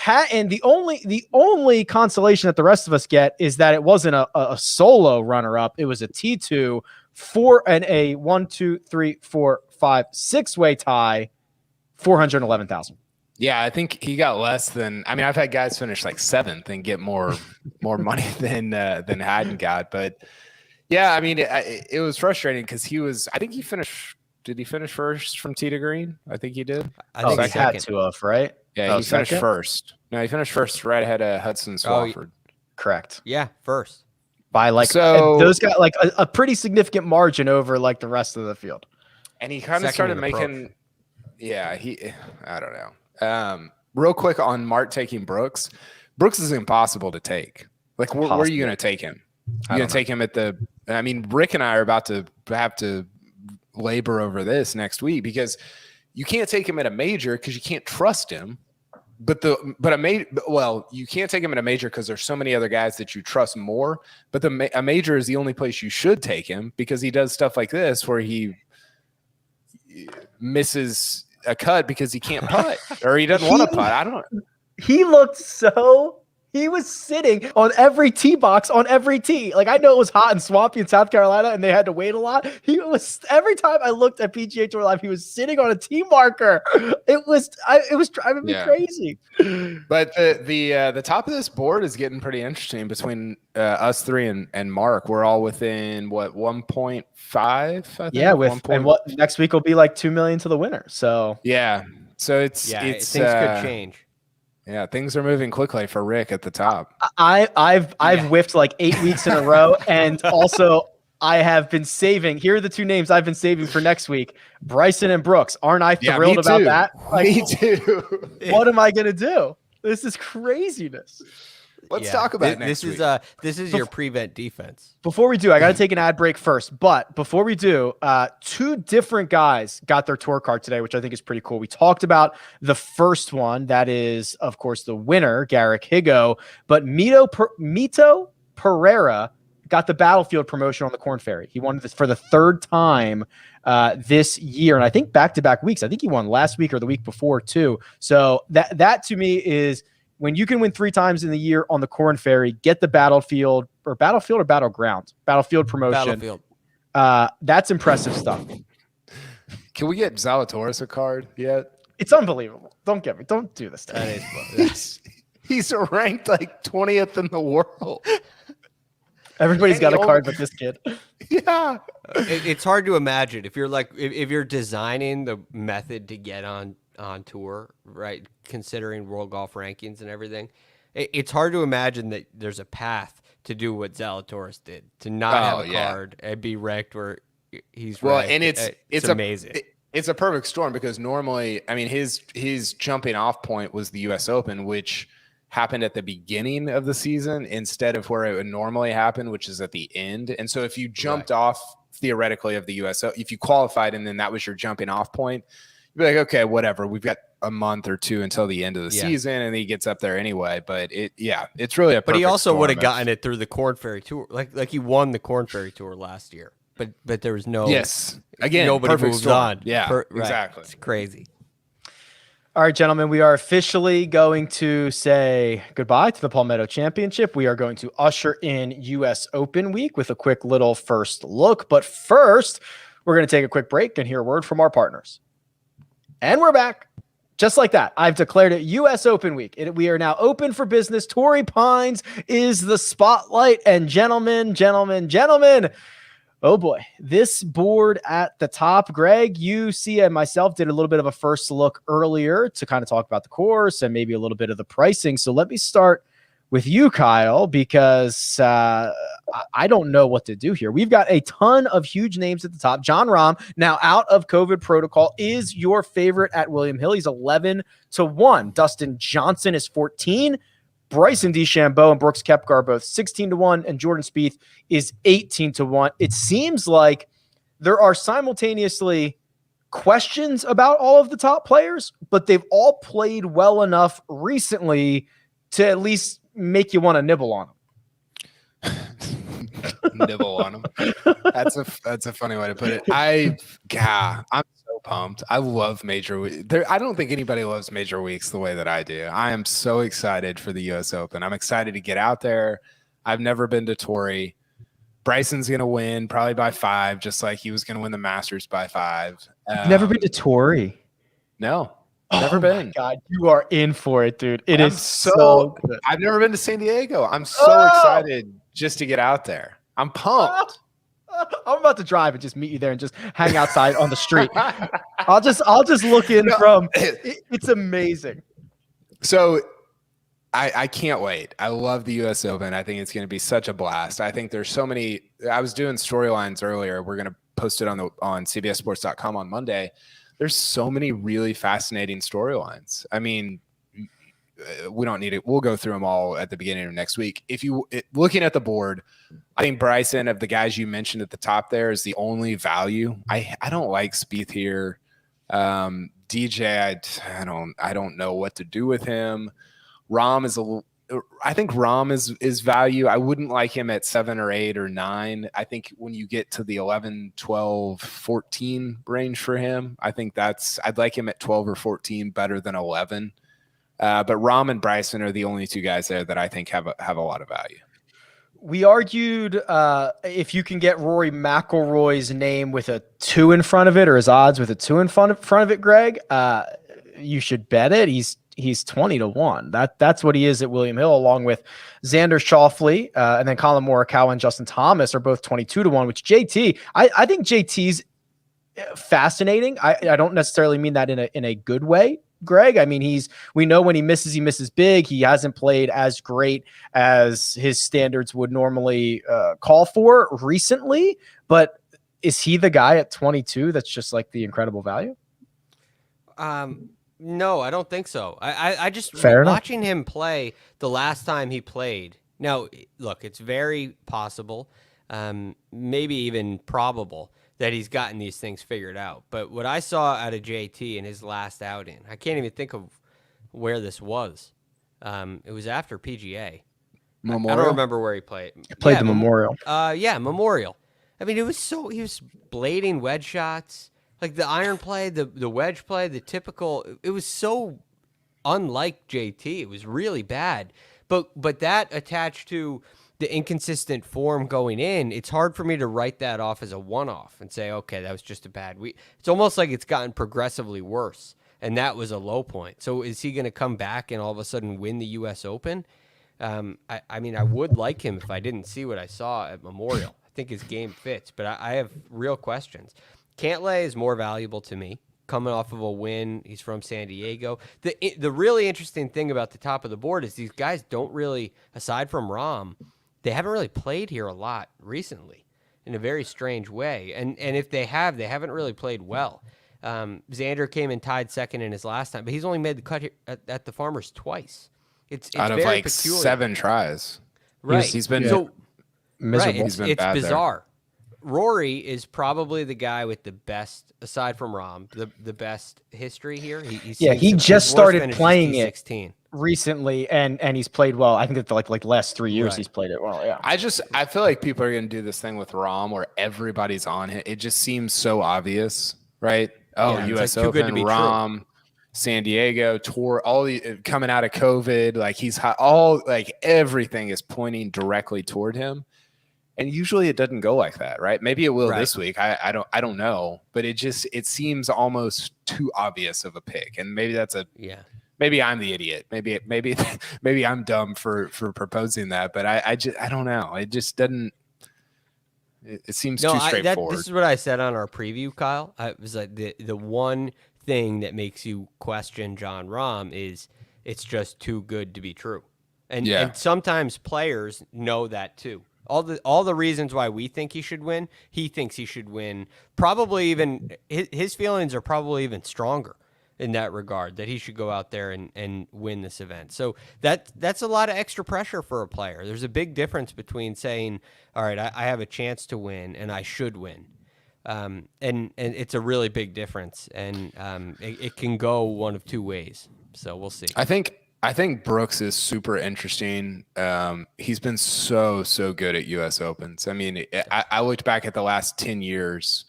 And the only consolation that the rest of us get is that it wasn't a solo runner-up. It was a T2 and a 1, 2, 3, 4, 5, 6-way tie, 411,000. Yeah, I think he got less than. I mean, I've had guys finish like 7th and get more money than Haddon got. But yeah, I mean, it was frustrating because he was. I think he finished. Did he finish first from tee to green? I think he did. I think he had to have, right? Yeah, he finished first. No, he finished first right ahead of Hudson Swafford. Correct. Yeah, first. By those got like a pretty significant margin over like the rest of the field. And he kind of started making. Yeah, I don't know. Real quick on Mark taking Brooks. Brooks is impossible to take. Like, where are you going to take him? You're going to take him at the. I mean, Rick and I are about to have to labor over this next week because you can't take him at a major because you can't trust him. You can't take him at a major because there's so many other guys that you trust more. But a major is the only place you should take him because he does stuff like this where he misses a cut because he can't putt or he doesn't want to putt. I don't know. He looked he was sitting on every tee box on every tee. Like, I know it was hot and swampy in South Carolina and they had to wait a lot. Every time I looked at PGA Tour Live, he was sitting on a tee marker. It was driving me crazy. But the top of this board is getting pretty interesting between us three and Mark. We're all within 1.5, I think? Yeah, and what next week will be like 2 million to the winner. So yeah. So it's things could change. Yeah, things are moving quickly for Rick at the top. I've whiffed like 8 weeks in a row, and also I have been saving. Here are the 2 names I've been saving for next week: Bryson and Brooks. Aren't I thrilled about that? Like, me too. What am I gonna do? This is craziness. Let's talk about this next is this is your prevent defense. Before we do, I got to take an ad break first. But before we do, two different guys got their tour card today, which I think is pretty cool. We talked about the first one. That is, of course, the winner, Garrick Higgo. But Mito Pereira got the Battlefield promotion on the Corn Ferry. He won this for the third time this year. And I think back-to-back weeks. I think he won last week or the week before, too. So that to me is when you can win 3 times in the year on the Corn Ferry, get the Battlefield or Battleground, Battlefield promotion. Battlefield. That's impressive stuff. Can we get Zalatoris a card yet? It's unbelievable. Don't do this to That me. is He's ranked like 20th in the world. Everybody's got a card but this kid. Yeah. It's hard to imagine if you're like if you're designing the method to get on tour, right? Considering world golf rankings and everything, it's hard to imagine that there's a path to do what Zalatoris did, to not have a card and be ranked where he's ranked. And it's amazing. It's a perfect storm because normally, I mean, his jumping off point was the U.S. Open, which happened at the beginning of the season instead of where it would normally happen, which is at the end. And so if you jumped off theoretically of the U.S. if you qualified and then that was your jumping off point, you'd be like, okay, whatever. We've got a month or two until the end of the season, and he gets up there anyway. But it's really a perfect But he also storm would have gotten it through the Corn Ferry Tour. Like he won the Corn Ferry Tour last year. But there was no again, nobody perfect moves storm. on. Yeah, Right. exactly. It's crazy. All right, gentlemen, we are officially going to say goodbye to the Palmetto Championship. We are going to usher in U.S. Open week with a quick little first look. But first, we're going to take a quick break and hear a word from our partners. And we're back. Just like that, I've declared it U.S. Open week. We are now open for business. Torrey Pines is the spotlight. And gentlemen, oh boy, this board at the top, Greg, you see, and myself did a little bit of a first look earlier to kind of talk about the course and maybe a little bit of the pricing. So let me start with you, Kyle, because I don't know what to do here. We've got a ton of huge names at the top. Jon Rahm, now out of COVID protocol, is your favorite at William Hill. He's 11-1. Dustin Johnson is 14. Bryson DeChambeau and Brooks Koepka are both 16-1, and Jordan Spieth is 18-1. It seems like there are simultaneously questions about all of the top players, but they've all played well enough recently to at least make you want to nibble on them. Nibble on them. That's a funny way to put it. I'm so pumped. I love major weeks. I don't think anybody loves major weeks the way that I do. I am so excited for the U.S. Open. I'm excited to get out there. I've never been to Torrey. Bryson's going to win probably by 5, just like he was going to win the Masters by 5. Never been to Torrey? No. Never been. God, you are in for it, dude. It is so good. I've never been to San Diego. I'm so excited just to get out there. I'm pumped. I'm about to drive and just meet you there and just hang outside on the street. I'll just look in from. It's amazing. So I can't wait. I love the U.S. Open. I think it's going to be such a blast. I think there's so many. I was doing storylines earlier. We're going to post it on CBSSports.com on Monday. There's so many really fascinating storylines. I mean, we don't need it. We'll go through them all at the beginning of next week. Looking at the board, I think Bryson, of the guys you mentioned at the top there, is the only value. I don't like Spieth here. DJ, I don't know what to do with him. I think Rahm is value. I wouldn't like him at 7 or 8 or 9. I think when you get to the 11, 12, 14 range for him, I think I'd like him at 12 or 14 better than 11. But Rahm and Bryson are the only two guys there that I think have a lot of value. We argued if you can get Rory McIlroy's name with a 2 in front of it, or his odds with a 2 in front of it, Greg, you should bet it. He's 20-1. That's what he is at William Hill, along with Xander Schauffele, and then Colin Morikawa and Justin Thomas are both 22-1. Which JT, I think JT's fascinating. I don't necessarily mean that in a good way, Greg. I mean, we know when he misses big. He hasn't played as great as his standards would normally call for recently. But is he the guy at 22 that's just like the incredible value? No, I don't think so. I just Fair enough. watching him play the last time he played. Now, look, it's very possible, maybe even probable that he's gotten these things figured out. But what I saw out of JT in his last outing, I can't even think of where this was. It was after PGA. Memorial? I don't remember where he played. He played the Memorial. Yeah, Memorial. I mean, he was blading wedge shots, like the iron play, the wedge play, the typical. It was so unlike JT. It was really bad. But that attached to the inconsistent form going in, it's hard for me to write that off as a one-off and say, okay, that was just a bad week. It's almost like it's gotten progressively worse, and that was a low point. So is he going to come back and all of a sudden win the U.S. Open? I mean, I would like him if I didn't see what I saw at Memorial. I think his game fits, but I have real questions. Cantlay is more valuable to me. Coming off of a win, he's from San Diego. The really interesting thing about the top of the board is these guys don't really, aside from Rahm, they haven't really played here a lot recently in a very strange way. And if they have, they haven't really played well. Xander came and tied second in his last time, but he's only made the cut here at the Farmers twice. It's out of very like peculiar. 7 tries. Right. He's been miserable. Right. He's been It's bad there. bizarre. Rory is probably the guy with the best, aside from Rahm, the best history here. He just his started worst finish is playing it. T16. Recently, and he's played well. I think it's like last 3 years Right. he's played it well. Yeah. I feel like people are going to do this thing with Rahm where everybody's on it. It just seems so obvious, right? Oh, Yeah, it's U.S. like too good to Open, be true. Rahm, San Diego tour, all the coming out of COVID, like he's all like everything is pointing directly toward him. And usually it doesn't go like that, right? Maybe it will Right. this week. I don't know, but it seems almost too obvious of a pick. And maybe that's maybe I'm the idiot. Maybe I'm dumb for proposing that, but I don't know. It just doesn't. It seems too straightforward. This is what I said on our preview, Kyle. It was like the one thing that makes you question Jon Rahm is it's just too good to be true, and sometimes players know that too. All the reasons why we think he should win, he thinks he should win. Probably even his feelings are probably even stronger in that regard, that he should go out there and win this event. So that's a lot of extra pressure for a player. There's a big difference between saying, all right, I have a chance to win and I should win. And it's a really big difference. And it can go one of two ways. So we'll see. I think Brooks is super interesting. He's been so good at U.S. Opens. I mean, I looked back at the last 10 years,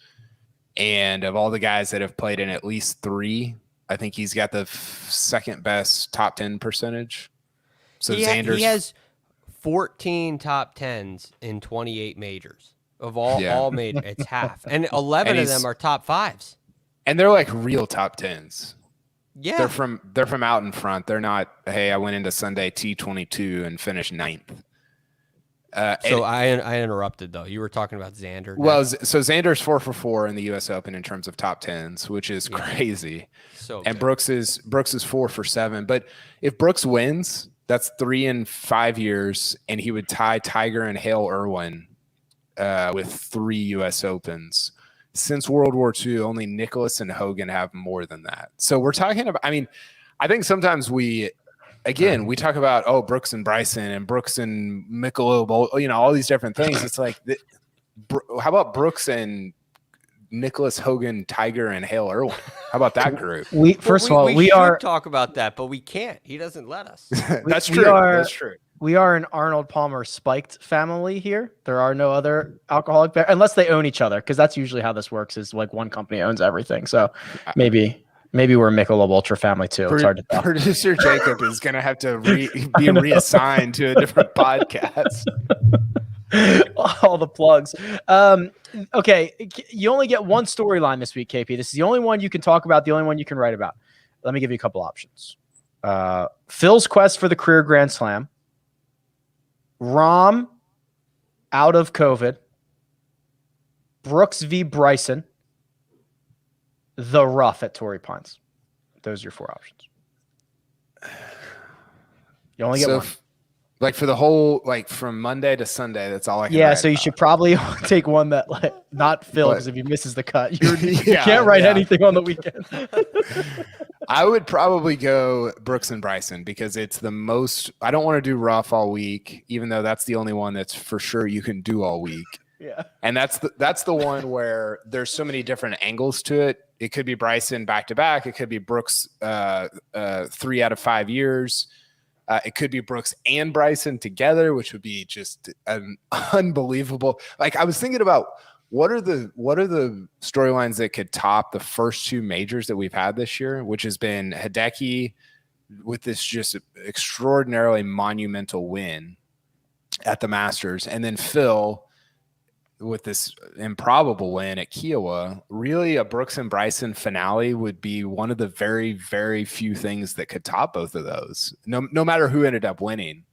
and of all the guys that have played in at least 3, I think he's got the second best top 10 percentage. So he Xander's, he has 14 top 10s in 28 majors. Of all majors, it's half. And 11 of them are top 5s. and they're like real top 10s. Yeah. They're from out in front. They're not, hey, I went into Sunday T22 and finished 9th. So I interrupted though. You were talking about Xander. Well, so Xander's 4 for 4 in the U.S. Open in terms of top 10s, which is crazy. So and good. Brooks is 4 for 7. But if Brooks wins, that's 3 in 5 years, and he would tie Tiger and Hale Irwin with 3 U.S. Opens. Since World War II, only Nicklaus and Hogan have more than that. So we're talking about. I mean, I think sometimes we talk about Brooks and Bryson and Brooks and Michelob, all these different things. It's like, how about Brooks and Nicklaus, Hogan, Tiger, and Hale Irwin? How about that group? We should talk about that, but we can't. He doesn't let us. That's true. That's true. We are an Arnold Palmer spiked family here. There are no other alcoholic unless they own each other, because that's usually how this works. Is like one company owns everything. So maybe we're a Michelob Ultra family too. It's hard to tell. Producer Jacob is going to have to be reassigned to a different podcast. All the plugs. Okay, you only get one storyline this week, KP. This is the only one you can talk about, the only one you can write about. Let me give you a couple options. Phil's quest for the career Grand Slam. Rahm out of COVID. Brooks v. Bryson. The rough at Torrey Pines. Those are your 4 options. You only get one. Like for the whole, like from Monday to Sunday, that's all I can write so you about. should probably take one that, like, not Phil, because if he misses the cut, you can't write anything on the weekend. I would probably go Brooks and Bryson because it's the most. I don't want to do rough all week, even though that's the only one that's for sure you can do all week. Yeah. And that's the one where there's so many different angles to it. It could be Bryson back to back. It could be Brooks 3 out of 5 years. It could be Brooks and Bryson together, which would be just an unbelievable. Like I was thinking about what are the storylines that could top the first 2 majors that we've had this year, which has been Hideki with this just extraordinarily monumental win at the Masters, and then Phil with this improbable win at Kiowa. Really, a Brooks and Bryson finale would be one of the very, very few things that could top both of those, no matter who ended up winning.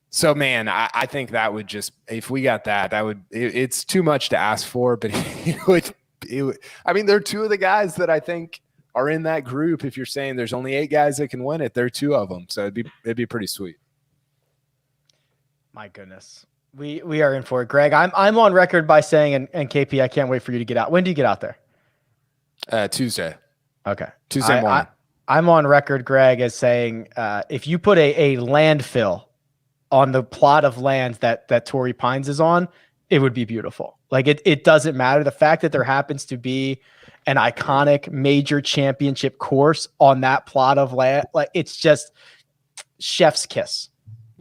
So, man, I think that would just, if we got that would, it's too much to ask for, but it would, I mean, they're 2 of the guys that I think are in that group. If you're saying there's only 8 guys that can win it, they're 2 of them. So it'd be pretty sweet. My goodness. We are in for it, Greg. I'm on record by saying, and KP, I can't wait for you to get out. When do you get out there? Tuesday. Okay. Tuesday morning. I'm on record, Greg, as saying if you put a landfill on the plot of land that Torrey Pines is on, it would be beautiful. Like it doesn't matter. The fact that there happens to be an iconic major championship course on that plot of land, like it's just chef's kiss.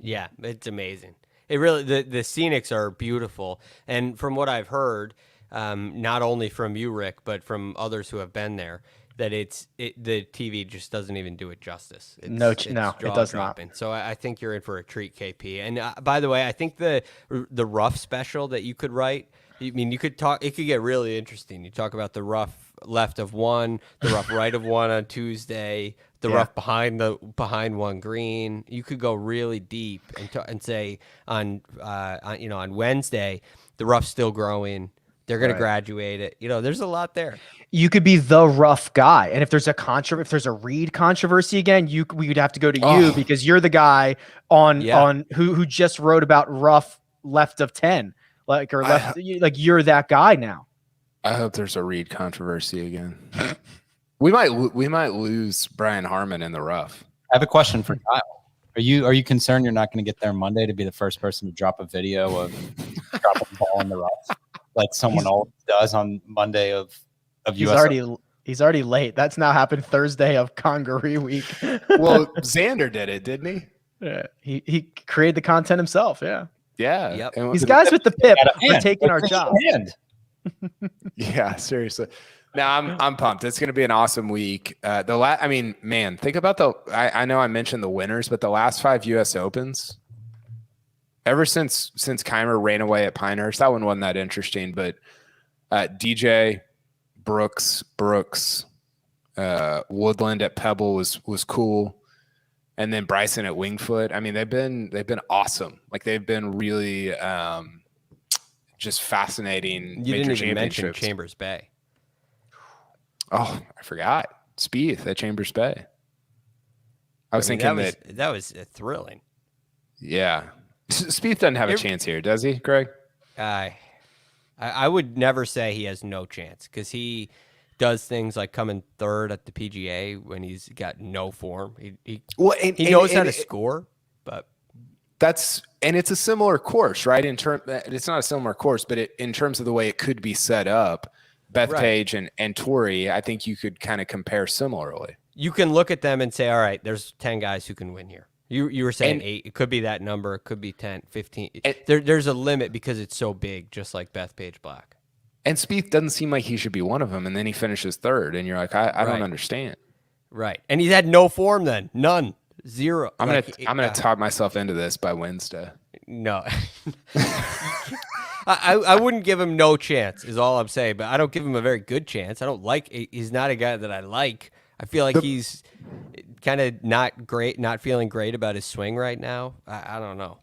Yeah, it's amazing. It really, the scenics are beautiful. And from what I've heard, not only from you, Rick, but from others who have been there, that the TV just doesn't even do it justice. It's it does not. So I think you're in for a treat, KP. And by the way, I think the rough special that you could write, I mean, you could talk, it could get really interesting. You talk about the rough left of one, the rough right of one on Tuesday, the rough behind one green. You could go really deep and say on Wednesday, the rough's still growing. They're going to graduate it. There's a lot there. You could be the rough guy. And if there's a Reed controversy again, we would have to go to you because you're the guy on who just wrote about rough left of 10. You're that guy now. I hope there's a Reed controversy again. We might lose Brian Harmon in the rough. I have a question for Kyle. Are you concerned you're not going to get there Monday to be the first person to drop a video of dropping the ball in the rough like someone else does on Monday of US? He's already late. That's now happened Thursday of Congaree week. Well, Xander did it, didn't he? Yeah, he created the content himself. Yeah. Yeah. Yep. These guys with the pip are taking our job. Yeah, seriously. No, I'm pumped. It's going to be an awesome week. Think about I know I mentioned the winners, but the last 5 U.S. Opens, ever since Keimer ran away at Pinehurst, that one wasn't that interesting. But DJ, Brooks, Woodland at Pebble was cool, and then Bryson at Wingfoot. I mean, they've been awesome. Like they've been really just fascinating. You major didn't even mention championships. Chambers Bay. Oh, I forgot. Spieth at Chambers Bay. I was thinking that was thrilling. Yeah. Spieth doesn't have a chance here, does he, Greg? I would never say he has no chance because he does things like coming third at the PGA when he's got no form. He knows how to score, but it's a similar course, right? It's not a similar course, but in terms of the way it could be set up, Bethpage and Torrey, I think you could kind of compare similarly. You can look at them and say, all right, there's 10 guys who can win here. You were saying 8. It could be that number. It could be 10, 15. There's a limit because it's so big, just like Bethpage Black. And Spieth doesn't seem like he should be one of them, and then he finishes third, and you're like, I don't understand. Right. And he's had no form then. None. Zero. I'm gonna talk myself into this by Wednesday. No. I wouldn't give him no chance is all I'm saying, but I don't give him a very good chance. He's not a guy that I like. I feel like he's kind of not feeling great about his swing right now. I don't know.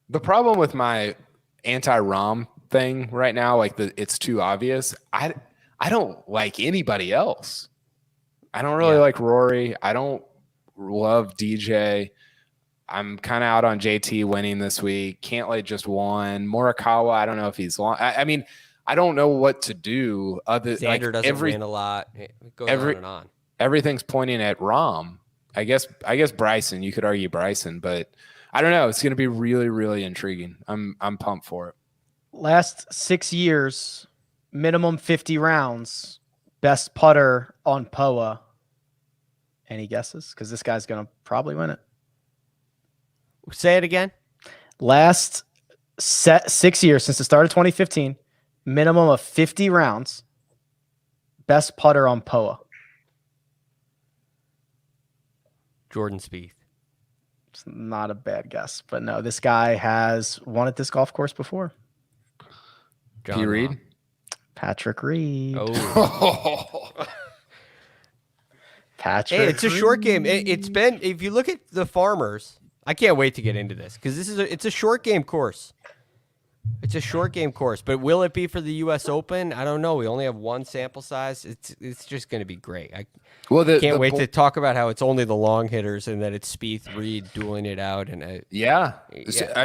The problem with my anti-Rom thing right now, it's too obvious. I don't like anybody else. I don't really like Rory. I don't love DJ. I'm kind of out on JT winning this week. Cantlay just won. Morikawa, I don't know if he's long. I don't know what to do. Xander doesn't win a lot. It goes on and on. everything's pointing at Rahm. I guess Bryson. You could argue Bryson, but I don't know. It's going to be really, really intriguing. I'm pumped for it. Last 6 years, minimum 50 rounds. Best putter on POA. Any guesses? Because this guy's going to probably win it. Say it again. Last 6 years since the start of 2015, minimum of 50 rounds. Best putter on POA. Jordan Spieth. It's not a bad guess, but no, this guy has won at this golf course before. P. Reed? Patrick Reed. Oh. Patrick Hey, it's a Reed. short game. It's been, if you look at the Farmers, I can't wait to get into this because it's a short game course. It's a short game course, but will it be for the U.S. Open? I don't know. We only have one sample size. It's just going to be great. I can't wait to talk about how it's only the long hitters and that it's Spieth, Reed dueling it out. And I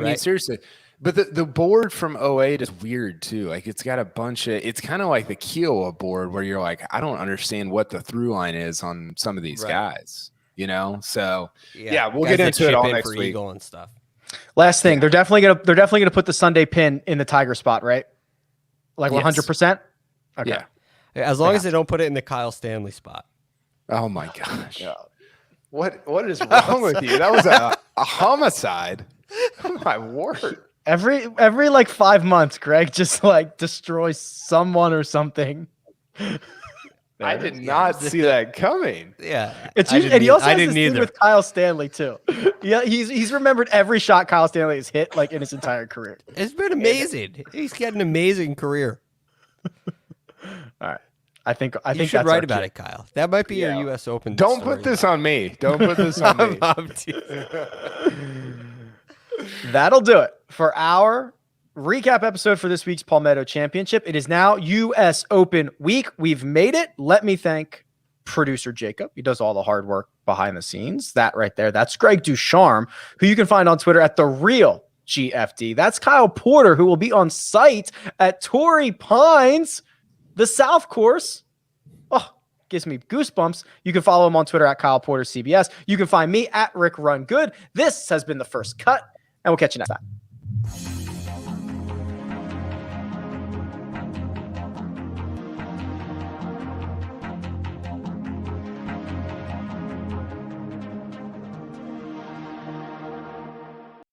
mean, seriously. But the board from 08 is weird too. Like it's got a bunch of. It's kind of like the Kiowa board where you're like, I don't understand what the through line is on some of these guys. You know, so we'll get into it all next week. Eagle and stuff. Last thing, they're definitely gonna put the Sunday pin in the Tiger spot, right? Like 100%. Okay. Yeah. As long as they don't put it in the Kyle Stanley spot. Oh my gosh. What is wrong with you? That was a homicide. Oh my word. Every like 5 months, Greg just like destroys someone or something. I did not see that coming. Yeah, it's usually, and he also has this thing with Kyle Stanley too. Yeah, he's remembered every shot Kyle Stanley has hit like in his entire career. It's been amazing. He's got an amazing career. All right, I think you should write about it, Kyle. That might be your U.S. Open. Don't put this on me. Don't put this on me. That'll do it for our recap episode for this week's Palmetto Championship. It is now U.S. Open week. We've made it. Let me thank producer Jacob. He does all the hard work behind the scenes. That right there, that's Greg DuCharme, who you can find on Twitter at @TheRealGFD. That's Kyle Porter, who will be on site at Torrey Pines, the South Course. Oh, gives me goosebumps. You can follow him on Twitter at Kyle Porter CBS. You can find me at Rick Run Good. This has been The First Cut, and we'll catch you next time.